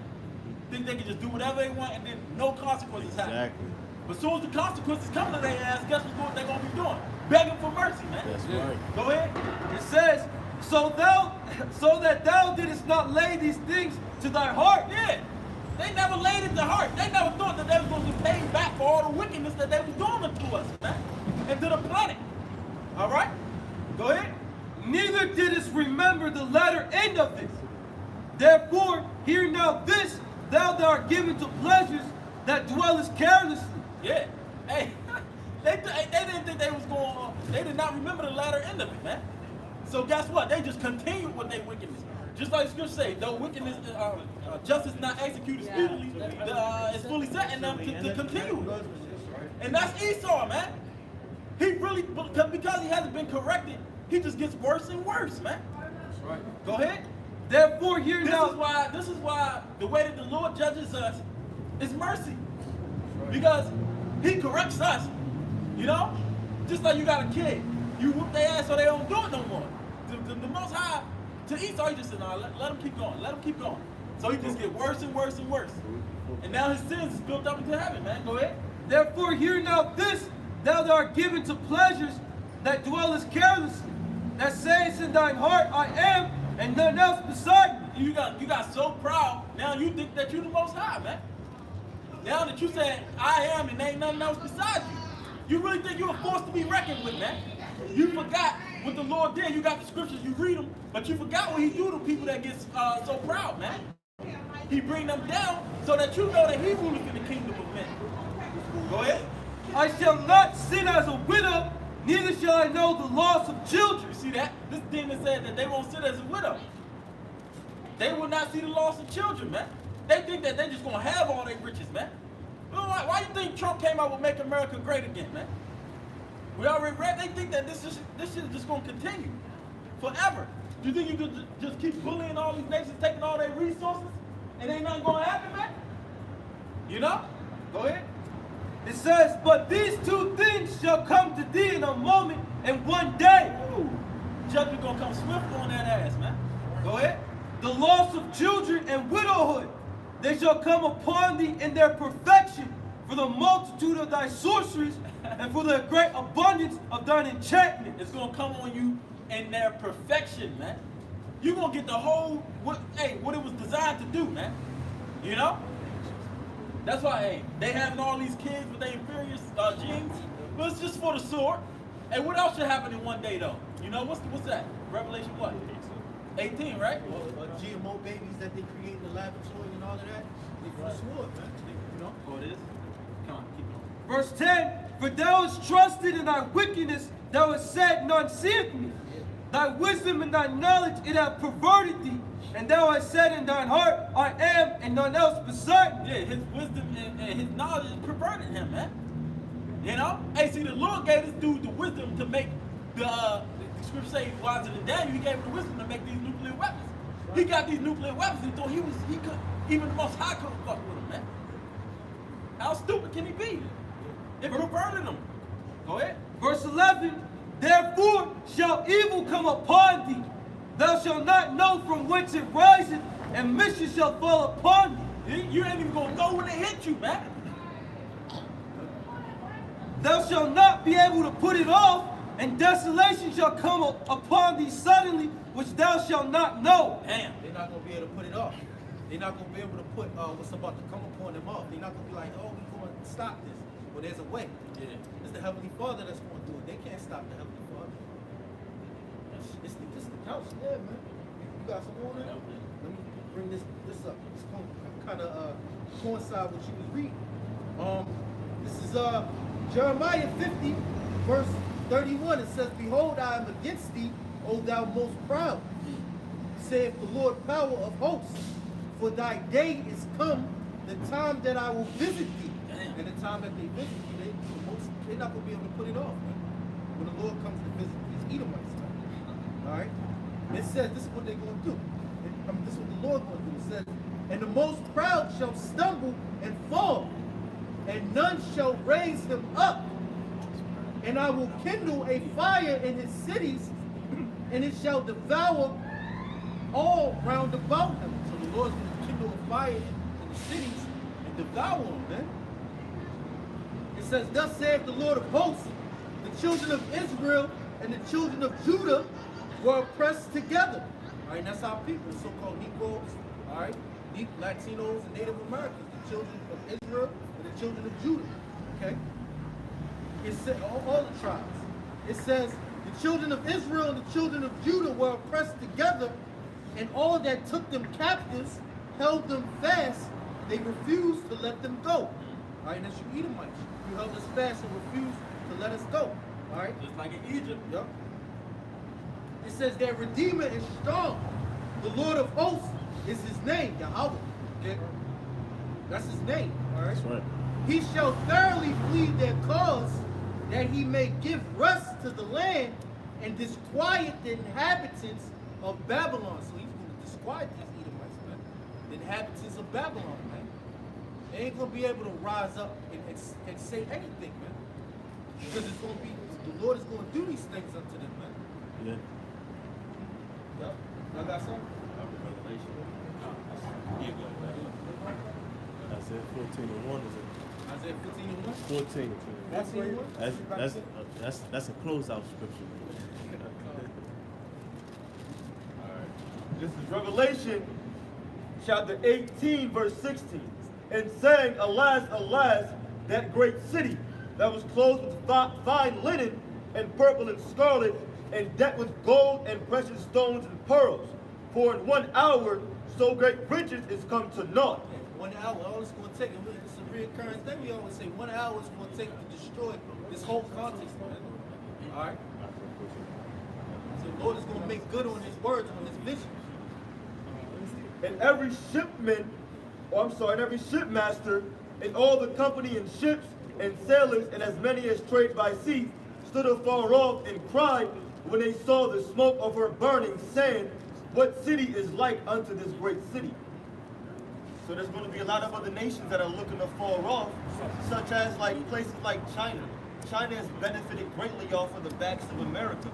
Think they can just do whatever they want, and then no consequences happen. Exactly. But as soon as the consequences come to their ass, guess what they're going to be doing? Begging for mercy, man. That's right. Go ahead. It says, so that thou didst not lay these things to thy heart. Yeah. They never laid it to heart. They never thought that they was going to be paid back for all the wickedness that they was doing to us, man. And to the planet. All right? Go ahead. Neither didst remember the latter end of this. Therefore, hear now this, thou that art given to pleasures that dwellest carelessly. Yeah. Hey, they didn't think they was going. They did not remember the latter end of it, man. So guess what? They just continued with their wickedness. Just like the scripture say, though wickedness, justice not executed speedily, is fully set in them to continue. And that's Esau, man. He really, because he hasn't been corrected, he just gets worse and worse, man. Right. Go ahead. Therefore, hear now. This is why the way that the Lord judges us is mercy. Because he corrects us, you know? Just like you got a kid. You whoop their ass so they don't do it no more. The Most High, to Esau, he just said, no, let him keep going. Let him keep going. So he just get worse and worse and worse. And now his sins is built up into heaven, man. Go ahead. Therefore, hear now this, thou that art given to pleasures that dwellest carelessly, that sayest in thine heart, I am, and none else beside me. You got so proud, now you think that you're the Most High, man. Now that you said, I am, and ain't nothing else beside you, you really think you were forced to be reckoned with, man. You forgot what the Lord did. You got the scriptures, you read them, but you forgot what he do to people that get so proud, man. He bring them down so that you know that he ruleth in the kingdom of men. Go ahead. I shall not sit as a widow, neither shall I know the loss of children. You see that? This demon said that they won't sit as a widow. They will not see the loss of children, man. They think that they just gonna have all their riches, man. Why you think Trump came out with Make America Great Again, man? We already read. They think that this shit is just gonna continue forever. Do you think you could just keep bullying all these nations, taking all their resources, and ain't nothing gonna happen, man? You know? Go ahead. It says, but these two things shall come to thee in a moment and one day. Ooh. Judgment gonna come swift on that ass, man. Go ahead. The loss of children and widowhood, they shall come upon thee in their perfection, for the multitude of thy sorceries and for the great abundance of thine enchantment. It's gonna come on you in their perfection, man. You're gonna get the whole what it was designed to do, man. You know? That's why, hey, they having all these kids with their inferior genes. But it's just for the sword. Hey, what else should happen in one day, though? You know, what's that? Revelation what? 18, right? GMO babies that they create in the laboratory and all of that, they for the sword, man. You know? Oh, it is? Come on, keep going. Verse 10, for thou hast trusted in thy wickedness, thou hast said, none seeth me. Thy wisdom and thy knowledge it hath perverted thee, and thou hast said in thine heart, I am, and none else beside me. Yeah, his wisdom and his knowledge perverted him, man. You know? Hey, see, the Lord gave this dude the wisdom to make the scripture say, wiser than Daniel, he gave him the wisdom to make these nuclear weapons. He got these nuclear weapons and thought he could, even the Most High couldn't fuck with him, man. How stupid can he be? It perverted him. Go ahead. Verse 11, therefore shall evil come upon thee. Thou shalt not know from whence it riseth, and mischief shall fall upon thee. You ain't even gonna know when it hit you, man. Thou shalt not be able to put it off, and desolation shall come upon thee suddenly, which thou shalt not know. Damn. They're not going to be able to put it off. They're not going to be able to put what's about to come upon them off. They're not going to be like, oh, we're going to stop this. Well, there's a way. Yeah. It's the Heavenly Father that's going to do it. They can't stop the Heavenly Father. It's the council. Yeah, man. You got some more there? Let me bring this up. It's going to kind of coincide with what you was reading. This is Jeremiah 50, verse 31. It says, behold, I am against thee, O thou most proud, saith the Lord power of hosts. For thy day is come, the time that I will visit thee. Damn. And the time that they visit you, the Most they're not gonna be able to put it off, man. When the Lord comes to visit these Edomites, man. All right. It says this is what they're gonna do. This is what the Lord gonna do. It says, and the most proud shall stumble and fall, and none shall raise him up. And I will kindle a fire in his cities, and it shall devour all round about him. So the Lord's going to kindle a fire in the cities and devour them, man. It says, thus saith the Lord of hosts, the children of Israel and the children of Judah were oppressed together. All right, that's our people, the so-called Negroes, all right, Latinos and Native Americans, the children of Israel and the children of Judah, okay? It said all the tribes. It says the children of Israel and the children of Judah were oppressed together, and all that took them captives held them fast. They refused to let them go. All right, and that's you Edomites. You held us fast and refused to let us go. All right, Just like in Egypt. yep. It says their Redeemer is strong. The Lord of hosts is his name, Yahweh. Okay? That's his name. All right. That's right. He shall thoroughly plead their cause, that he may give rest to the land and disquiet the inhabitants of Babylon. So he's going to disquiet these Edomites, man. The inhabitants of Babylon, man. They ain't going to be able to rise up and say anything, man. Because it's going to be, the Lord is going to do these things unto them, man. Yeah. Yep. Y'all got something? Isaiah 14:1 is it? Isaiah 15:1? 14. That's what you That's a closeout scripture. This is Revelation chapter 18, verse 16. And saying, alas, alas, that great city that was clothed with fine linen and purple and scarlet and decked with gold and precious stones and pearls. For in 1 hour so great riches is come to naught. 1 hour, all it's going to take, it's a reoccurring thing. We always say 1 hour is going to take to destroy this whole context, man. All right? So the Lord is going to make good on his words, on his vision. And every shipman, and every shipmaster, and all the company in ships and sailors, and as many as trade by sea, stood afar off and cried when they saw the smoke of her burning, saying, what city is like unto this great city? So there's going to be a lot of other nations that are looking afar off, such as like places like China. China has benefited greatly off of the backs of America.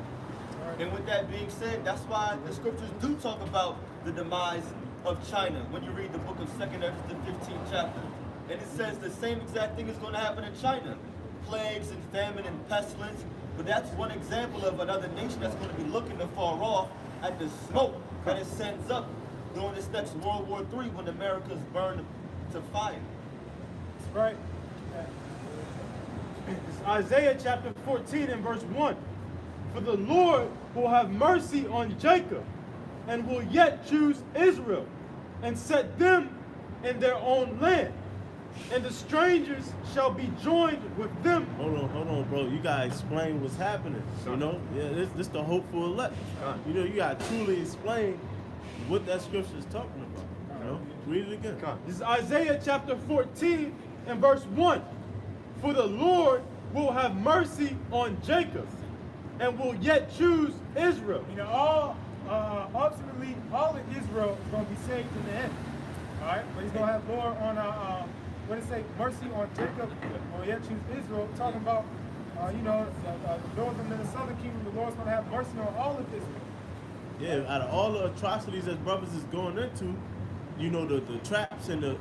And with that being said, that's why the scriptures do talk about the demise of China when you read the book of 2nd Ezra, the 15th chapter. And it says the same exact thing is going to happen in China. Plagues and famine and pestilence. But that's one example of another nation that's going to be looking afar off at the smoke that it sends up during this next World War III when America is burned to fire. That's right. It's Isaiah chapter 14 and verse 1. For the Lord will have mercy on Jacob, and will yet choose Israel, and set them in their own land. And the strangers shall be joined with them. Hold on, bro. You gotta explain what's happening. You know, yeah, this the hopeful elect. You know, you gotta truly explain what that scripture is talking about. You know, read it again. This is Isaiah chapter 14 and verse 1. For the Lord will have mercy on Jacob, and will yet choose Israel. You know, ultimately, all of Israel is going to be saved in the end. All right? But he's going to have Lord on, what did it say? Mercy on Jacob, or yet choose Israel. Talking about, the northern and the southern kingdom, the Lord's going to have mercy on all of Israel. Yeah, out of all the atrocities that brothers is going into, you know, the traps and the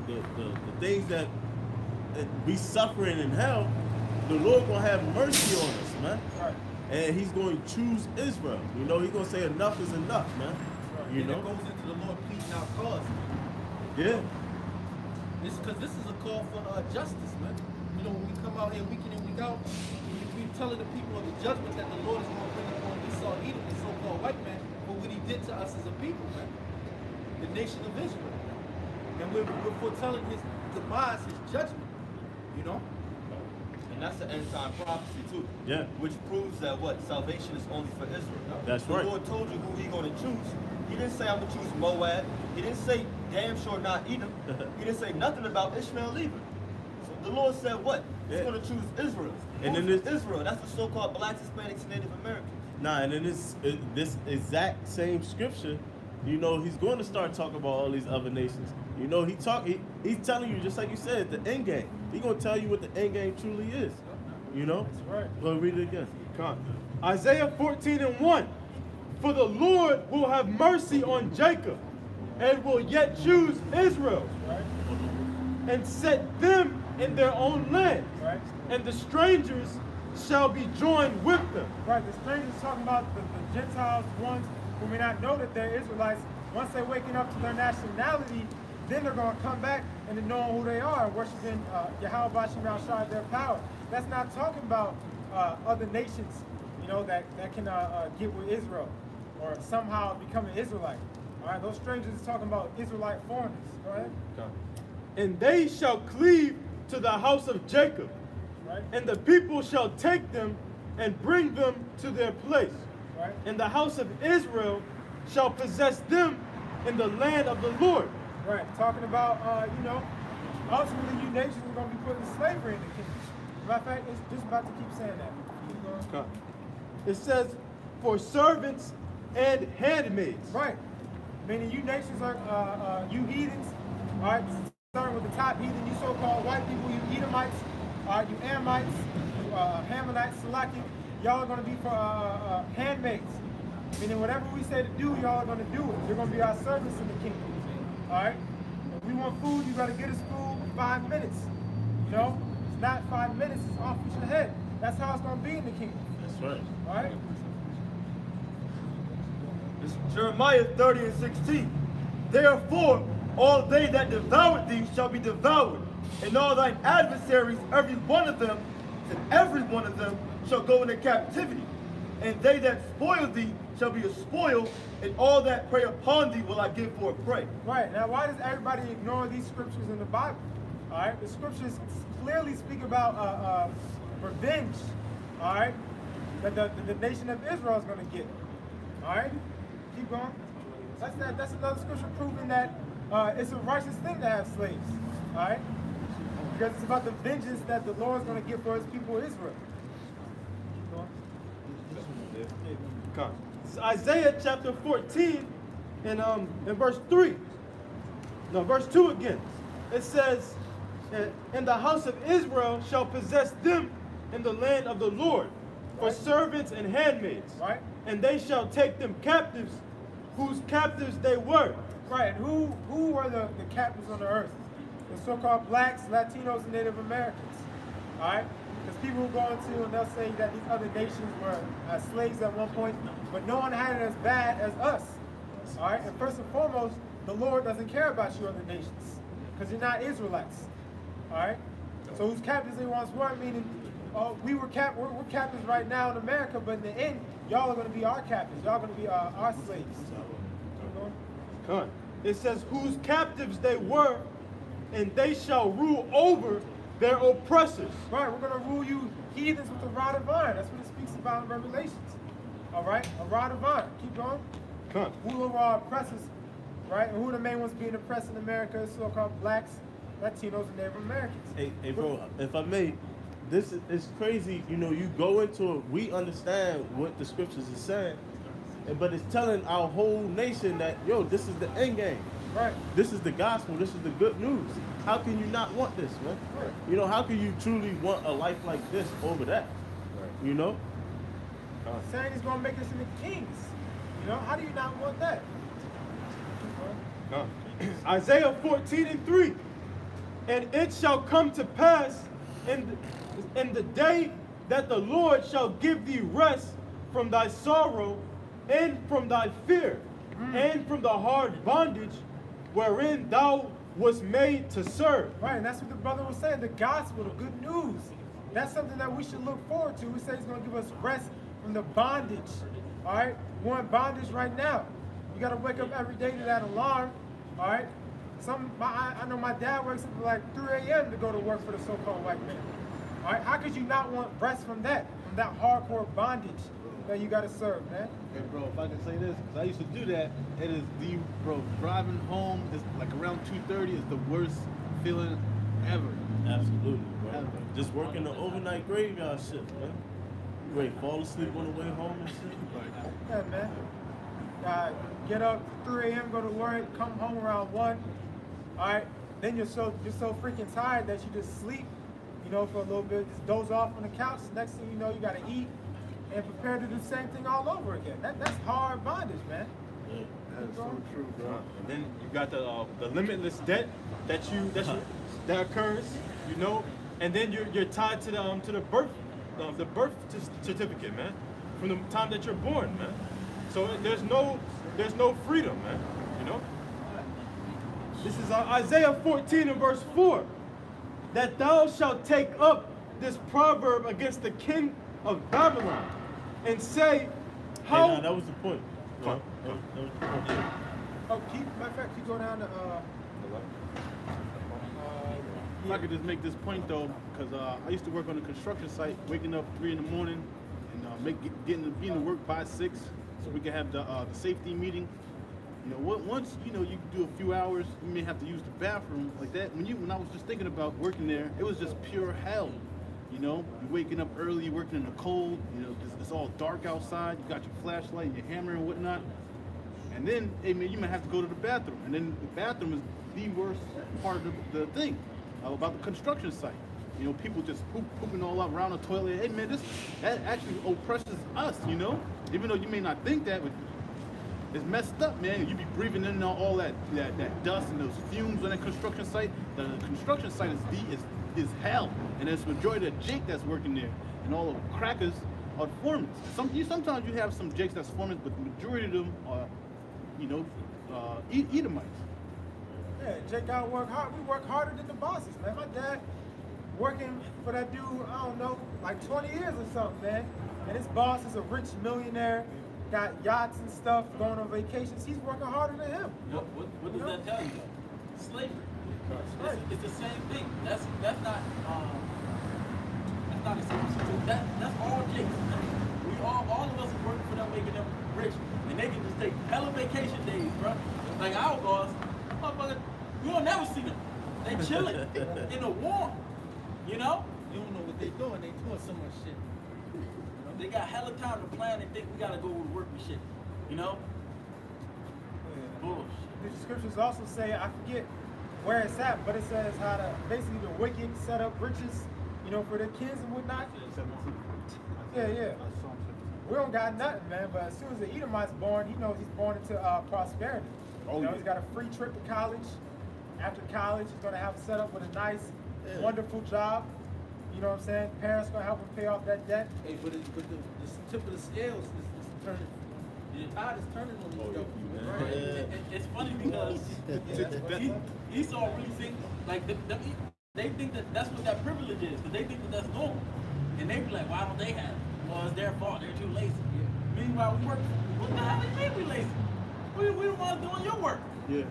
things that we suffering in hell, the Lord going to have mercy on us, man. Right. And he's going to choose Israel. You know, he's going to say enough is enough, man. You And know? it goes into the Lord pleading our cause. Yeah. Because this is a call for justice, man. You know, when we come out here week in and week out, we telling the people of the judgment that the Lord is going to bring upon Esau, Edom, the so-called white man, for what he did to us as a people, man. The nation of Israel. And we're foretelling his demise, his judgment. You know? And that's an end time prophecy too. Yeah. Which proves that what? Salvation is only for Israel. That's the right. Lord told you who he going to choose. He didn't say I'm going to choose Moab. He didn't say damn sure not Edom. He didn't say nothing about Ishmael either. So the Lord said what? He's Yeah. going to choose Israel. And then Who's this- Israel. That's the so-called blacks, Hispanics, and Native Americans. Nah, and then this exact same scripture, you know, he's going to start talking about all these other nations. You know, he's telling you, just like you said, the end game. He's going to tell you what the end game truly is. You know? That's right. Go read it again. Come. Isaiah 14:1. For the Lord will have mercy on Jacob, and will yet choose Israel, Right? and set them in their own land. Right? And the strangers shall be joined with them. Right, the strangers talking about the Gentiles, ones who may not know that they're Israelites. Once they're waking up to their nationality, then they're going to come back and then knowing who they are and worshiping Yahweh Bashim Shai, their power. That's not talking about other nations, you know, that can get with Israel or somehow become an Israelite. All right, those strangers is talking about Israelite foreigners. Go ahead. And they shall cleave to the house of Jacob, Right? and the people shall take them and bring them to their place. Right? And the house of Israel shall possess them in the land of the Lord. Right. Talking about, you know, ultimately you nations are going to be put in slavery in the kingdom. Matter of fact, it's just about to keep saying that. Keep going. It says, for servants and handmaids. Right. Meaning you nations are, you heathens, all right, starting with the top heathen, you so-called white people, you Edomites, you Ammonites, you Hammonites, Selaki, y'all are going to be for handmaids. Meaning whatever we say to do, y'all are going to do it. You're going to be our servants in the kingdom. All right? If we want food, you got to get us food in 5 minutes. You know? It's not 5 minutes, it's off with your head. That's how it's going to be in the kingdom. That's right. All right? It's Jeremiah 30:16. Therefore, all they that devoured thee shall be devoured, and all thine adversaries, every one of them shall go into captivity. And they that spoil thee shall be a spoil, and all that prey upon thee will I give for a prey. Right. Now, why does everybody ignore these scriptures in the Bible? All right? The scriptures clearly speak about revenge, all right, that the nation of Israel is going to get. All right? Keep going. That's another scripture proving that it's a righteous thing to have slaves. All right? Because it's about the vengeance that the Lord is going to give for his people Israel. Keep going. It's Isaiah chapter 14 and verse 3. No, verse 2 again. It says, and the house of Israel shall possess them in the land of the Lord for servants and handmaids. Right. And they shall take them captives, whose captives they were. Right, and who were the captives on the earth? The so-called blacks, Latinos, and Native Americans. All right? Because people will go into and they'll say that these other nations were slaves at one point, but no one had it as bad as us. All right? And first and foremost, the Lord doesn't care about you other nations because you're not Israelites. All right? So whose captives they once were, meaning we're captives right now in America, but in the end, y'all are going to be our captives. Y'all are going to be our slaves. Keep going. Come on. It says, whose captives they were, and they shall rule over their oppressors. Right, we're going to rule you heathens with a rod of iron. That's what it speaks about in Revelations. All right, a rod of iron. Keep going. Come on. Rule over our oppressors. Right, and who are the main ones being oppressed in America is so-called blacks, Latinos, and Native Americans. Hey, bro, if I may, this is crazy. You know, you go into it, we understand what the scriptures is saying, but it's telling our whole nation that, yo, this is the end game. Right. This is the gospel. This is the good news. How can you not want this, man? Right. You know, how can you truly want a life like this over that? You know? Saying he's going to make us into kings. You know, how do you not want that? Isaiah 14:3. And it shall come to pass in the day that the Lord shall give thee rest from thy sorrow and from thy fear and from the hard bondage wherein thou was made to serve. Right, and that's what the brother was saying, the gospel, the good news. That's something that we should look forward to. We say he's going to give us rest from the bondage. All right, we're in bondage right now. You got to wake up every day to that alarm. All right, I know my dad wakes up at like 3 a.m. to go to work for the so-called white man. All right, how could you not want rest from that hardcore bondage that you got to serve, man? Hey, bro, if I can say this, because I used to do that, it is bro, driving home is like around 2:30 is the worst feeling ever. Absolutely, bro. bro. Just working the overnight graveyard shift, man. You ready to fall asleep on the way home and shit? Like, Yeah, man. Get up 3 a.m., go to work, come home around 1. All right. Then you're so freaking tired that you just sleep, you know, for a little bit, just doze off on the couch. Next thing you know, you gotta eat and prepare to do the same thing all over again. That's hard bondage, man. yeah. That is so true, bro. And then you got the limitless debt that occurs, you know, and then you're tied to the birth certificate, man, from the time that you're born, man. So there's no freedom, man, you know. This is Isaiah 14 and verse 4, that thou shalt take up this proverb against the king of Babylon, and say, how? Hey, nah, that was the point. You know? That was the point. Oh, matter of fact, keep going down to If I could just make this point though, because I used to work on a construction site, waking up 3 in the morning and being to work by 6, so we can have the safety meeting. You know, once you do a few hours, you may have to use the bathroom like that. When I was just thinking about working there, it was just pure hell. You know, you're waking up early, you're working in the cold. You know, it's all dark outside. You got your flashlight, your hammer, and whatnot. And then, hey man, you might have to go to the bathroom. And then the bathroom is the worst part of the thing about the construction site. You know, people just pooping all up around the toilet. Hey man, that actually oppresses us. You know, even though you may not think that, but it's messed up, man. You be breathing in all that dust and those fumes on that construction site. The construction site is hell, and there's majority of Jake that's working there, and all the crackers are foremen. Sometimes you have some Jakes that's foremen, but the majority of them are, Edomites. Yeah, Jake gotta work hard. We work harder than the bosses, man. My dad working for that dude, I don't know, like 20 years or something, man. And his boss is a rich millionaire, got yachts and stuff, going on vacations. He's working harder than him. What does that tell you though? Slavery. It's the same thing. That's not a substitute. That's all Jakes. We all of us are working for them, making them rich, and they can just take hella vacation days, bro. Like our boss, motherfucker, you don't never see them. They chilling in the warm, you know. You don't know what they doing. They doing so much shit. They got hella time to plan and think we gotta go to work and shit, you know. Bullshit. The scriptures also say, I forget where it's at, but it says how basically the wicked set up riches, you know, for their kids and whatnot. Yeah. We don't got nothing, man, but as soon as the Edomite's born, he knows he's born into prosperity. He's got a free trip to college. After college, he's gonna have a setup with a nice, wonderful job. You know what I'm saying? Parents gonna help him pay off that debt. Hey, but the tip of the scales is turning. The tide is turning on these jokers. Right. It's funny because Esau really thinks like they think that that's what that privilege is, because they think that that's normal, and they be like, why don't they have it? Well, it's their fault. They're too lazy. Yeah. Meanwhile, we work. What the hell do you mean we lazy? We don't want to doing your work. Yeah.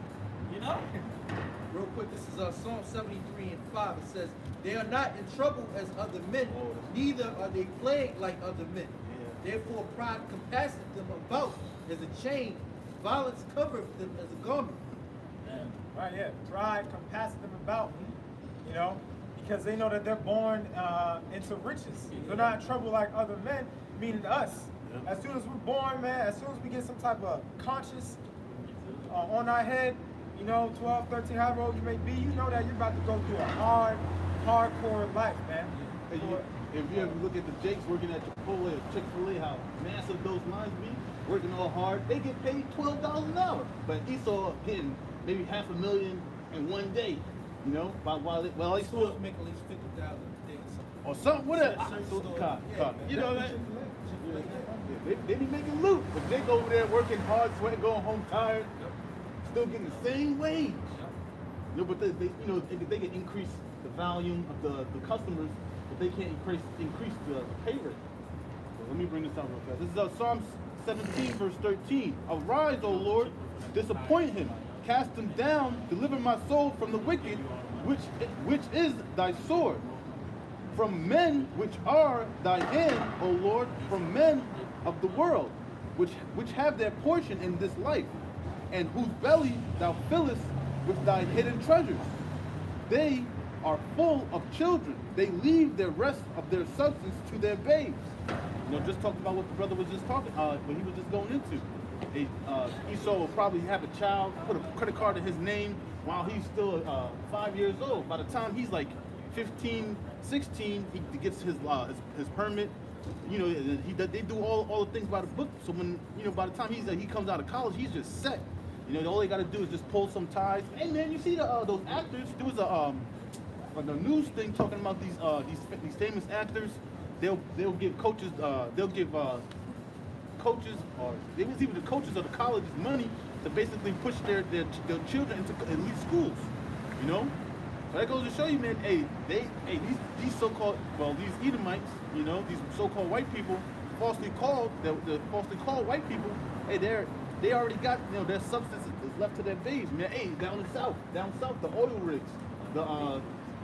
You know. Real quick, this is Psalm 73 and 5. It says, they are not in trouble as other men, neither are they plagued like other men. Therefore pride compasseth them about as a chain, violence covereth them as a garment. Right, yeah. Pride compasseth them about, you know, because they know that they're born into riches. They're not in trouble like other men, meaning us. As soon as we're born, man, as soon as we get some type of conscience on our head, you know, 12, 13, however old you may be, you know that you're about to go through a hardcore life, man. Hey, if you ever look at the Jakes working at Chipotle or Chick-fil-A, how massive those lines be, working all hard, they get paid $12 an hour. But Esau getting maybe $500,000 in one day, you know, while they Stores make at least $50,000 a day or something, whatever. You know that? They be making loot, but they go over there working hard, sweating, going home tired, still getting the same wage. You know, but they they can increase the volume of the customers, but they can't increase the pay rate. So let me bring this out real fast. This is Psalm 17, verse 13. Arise, O Lord, disappoint him, cast him down, deliver my soul from the wicked, which is thy sword. From men which are thy hand, O Lord, from men of the world, which have their portion in this life, and whose belly thou fillest with thy hidden treasures. They are full of children. They leave the rest of their substance to their babes. You know, just talking about what the brother was just talking, what he was just going into. Esau will probably have a child, put a credit card in his name while he's still 5 years old. By the time he's like 15, 16, he gets his permit. You know, they do all the things by the book. So when, you know, by the time he comes out of college, he's just set. You know, all they got to do is just pull some ties. Hey man, you see those actors? There was a news thing talking about these famous actors. They'll give coaches coaches, or it was even the coaches of the colleges, money to basically push their children into elite schools. You know, so that goes to show you, man. These so-called, these Edomites, you know, these so-called white people, falsely called white people. Hey, they already got, you know, their substance is left to their babes, man. Hey, down south, the oil rigs,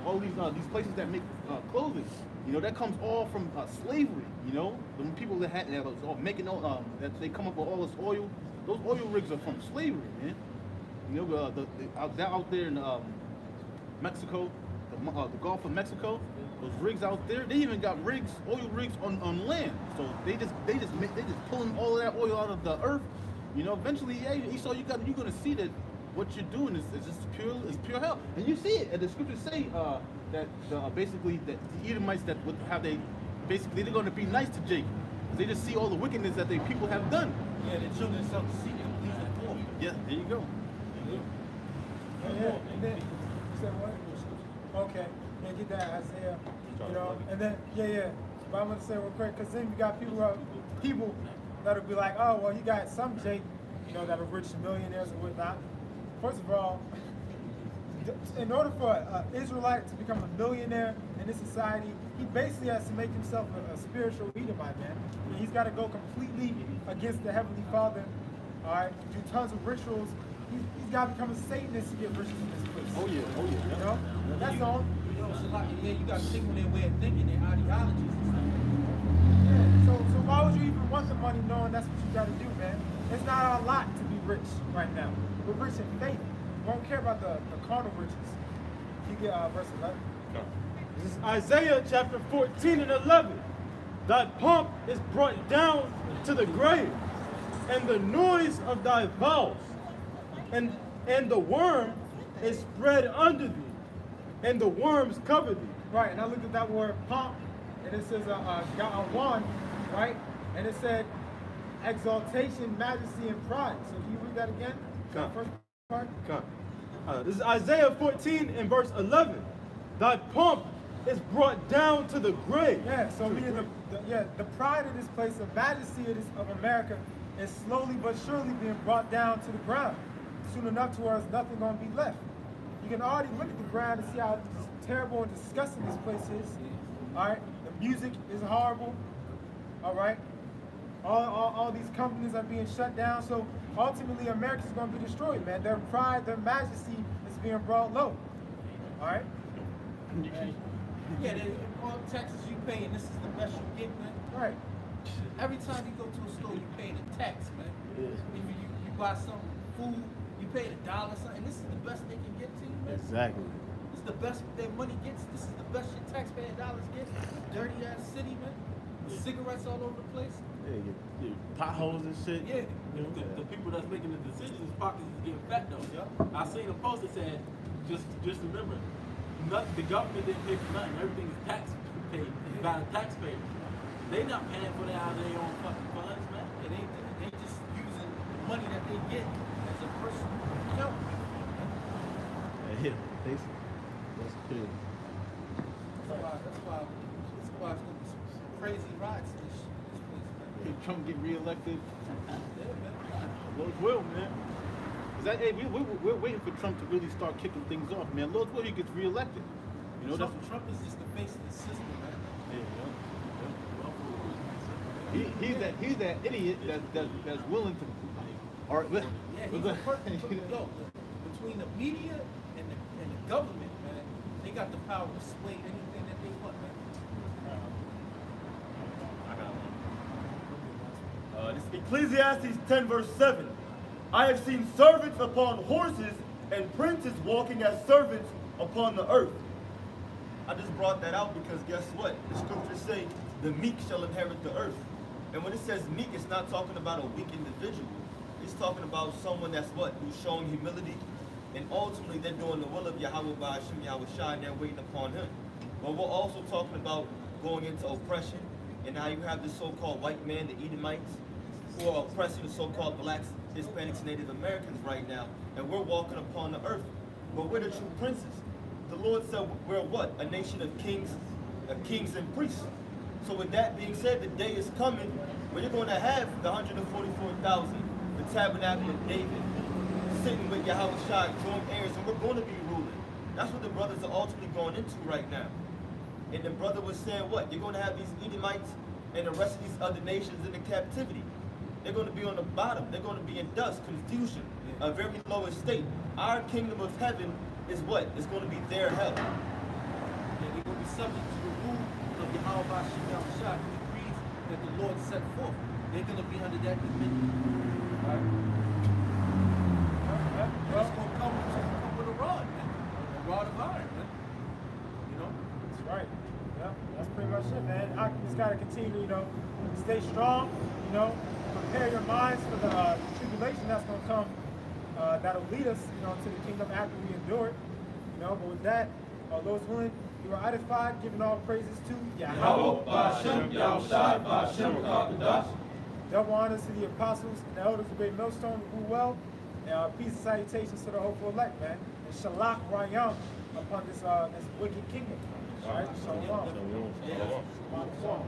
all these places that make clothing. You know, that comes all from slavery. You know, the people that was all making that they come up with all this oil. Those oil rigs are from slavery, man. You know, out there in Mexico, the Gulf of Mexico, those rigs out there, they even got oil rigs on land. So they just pulling all of that oil out of the earth. You know, eventually, yeah, Esau, you're gonna see that what you're doing is just pure hell. And you see it, and the scriptures say that basically that the Edomites they're gonna be nice to Jacob. They just see all the wickedness that people have done. Yeah, the children shall see it. These are poor. Yeah, there you go. Yeah, and then you said what? Okay, yeah, get that Isaiah. You know, and then But I'm gonna say real quick, because then you got people that'll be like, oh well, you got some Jake, you know, that are rich millionaires and whatnot. First of all, in order for an Israelite to become a millionaire in this society, he basically has to make himself a spiritual Edomite, man. He's got to go completely against the Heavenly Father, all right, do tons of rituals. He's got to become a Satanist to get riches in this place. Oh yeah. You know? That's all. You know, you got to think on their way of thinking, their ideologies and stuff. Yeah, so why would you even want the money knowing that's what you got to do, man? It's not our lot to be rich right now. We're rich in faith. We don't care about the carnal riches. You get verse 11. This is Isaiah chapter 14 and 11. Thy pomp is brought down to the grave, and the noise of thy vows, and the worm is spread under thee, and the worms cover thee. Right, and I looked at that word pomp, and it says one, right? And it said exaltation, majesty, and pride. So can you read that again? First part? This is Isaiah 14 and verse 11. Thy pomp is brought down to the grave. Yeah, so meaning the pride of this place, the majesty of America is slowly but surely being brought down to the ground. Soon enough to where there's nothing going to be left. You can already look at the ground and see how terrible and disgusting this place is. All right, the music is horrible. All right, all these companies are being shut down. So ultimately, America's going to be destroyed, man. Their pride, their majesty is being brought low. All right. Yeah, all taxes you pay, and this is the best you get, man. Right. Every time you go to a store, you pay the tax, man. If you buy some food, you pay $1 something. This is the best they can get to you, man. Exactly. This is the best their money gets. This is the best your taxpayer dollars get. Dirty ass city, man. Cigarettes all over the place. Yeah, potholes and shit. Yeah, the people that's making the decisions, pockets is getting fat though. Yep. I seen a post that said, just remember, the government didn't pay for nothing. Everything is tax paid by the taxpayers. They not paying for that out of their own fucking funds, man. They just using the money that they get as a personal account. Yeah, basically. That's clear. That's why it's gonna be some crazy rides in this place, man. If Trump get reelected, Yeah, man. Lord will, man. We're waiting for Trump to really start kicking things off, man. Lord will, he gets reelected. You know, Trump is just the face of the system, man. He's that idiot that's willing to. All right, Yeah, he's a perfect. Between the media and the government, man, they got the power to sway anything that they want, man. I got one. This is Ecclesiastes 10 verse 7. I have seen servants upon horses and princes walking as servants upon the earth. I just brought that out because guess what? The scriptures say the meek shall inherit the earth. And when it says meek, it's not talking about a weak individual. It's talking about someone that's what? Who's showing humility. And ultimately, they're doing the will of Yahweh by Hashem Yahweh Shai, and they're waiting upon him. But we're also talking about going into oppression, and now you have this so-called white man, the Edomites, who are oppressing the so-called blacks, Hispanics, and Native Americans right now. And we're walking upon the earth. But we're the true princes. The Lord said we're what? A nation of kings and priests. So with that being said, the day is coming where you're going to have the 144,000, the tabernacle of David, sitting with Yahweh Shai, joint heirs, and we're going to be ruling. That's what the brothers are ultimately going into right now. And the brother was saying what? You're going to have these Edomites and the rest of these other nations in the captivity. They're going to be on the bottom. They're going to be in dust, confusion, a very low estate. Our kingdom of heaven is what? It's going to be their hell. Yeah, they're going to be subject to the rule of Yahweh Hashem Yahweh Shai, the decrees that the Lord set forth. They're going to be under that dominion. Right? It's going to come with a rod, man. A rod of iron, man. You know? That's right. Yeah, that's pretty much it, man. I just gotta continue, stay strong, prepare your minds for the tribulation that's gonna come, that'll lead us, to the kingdom after we endure it. But with that, those willing, you are edified, giving all praises to Yahweh. Double honors to the apostles and the elders of Great Millstone who rule well. And peace and salutations to the hopeful elect, man. And shalak rayam upon this wicked kingdom. All right, shalom. Shalom. Shalom.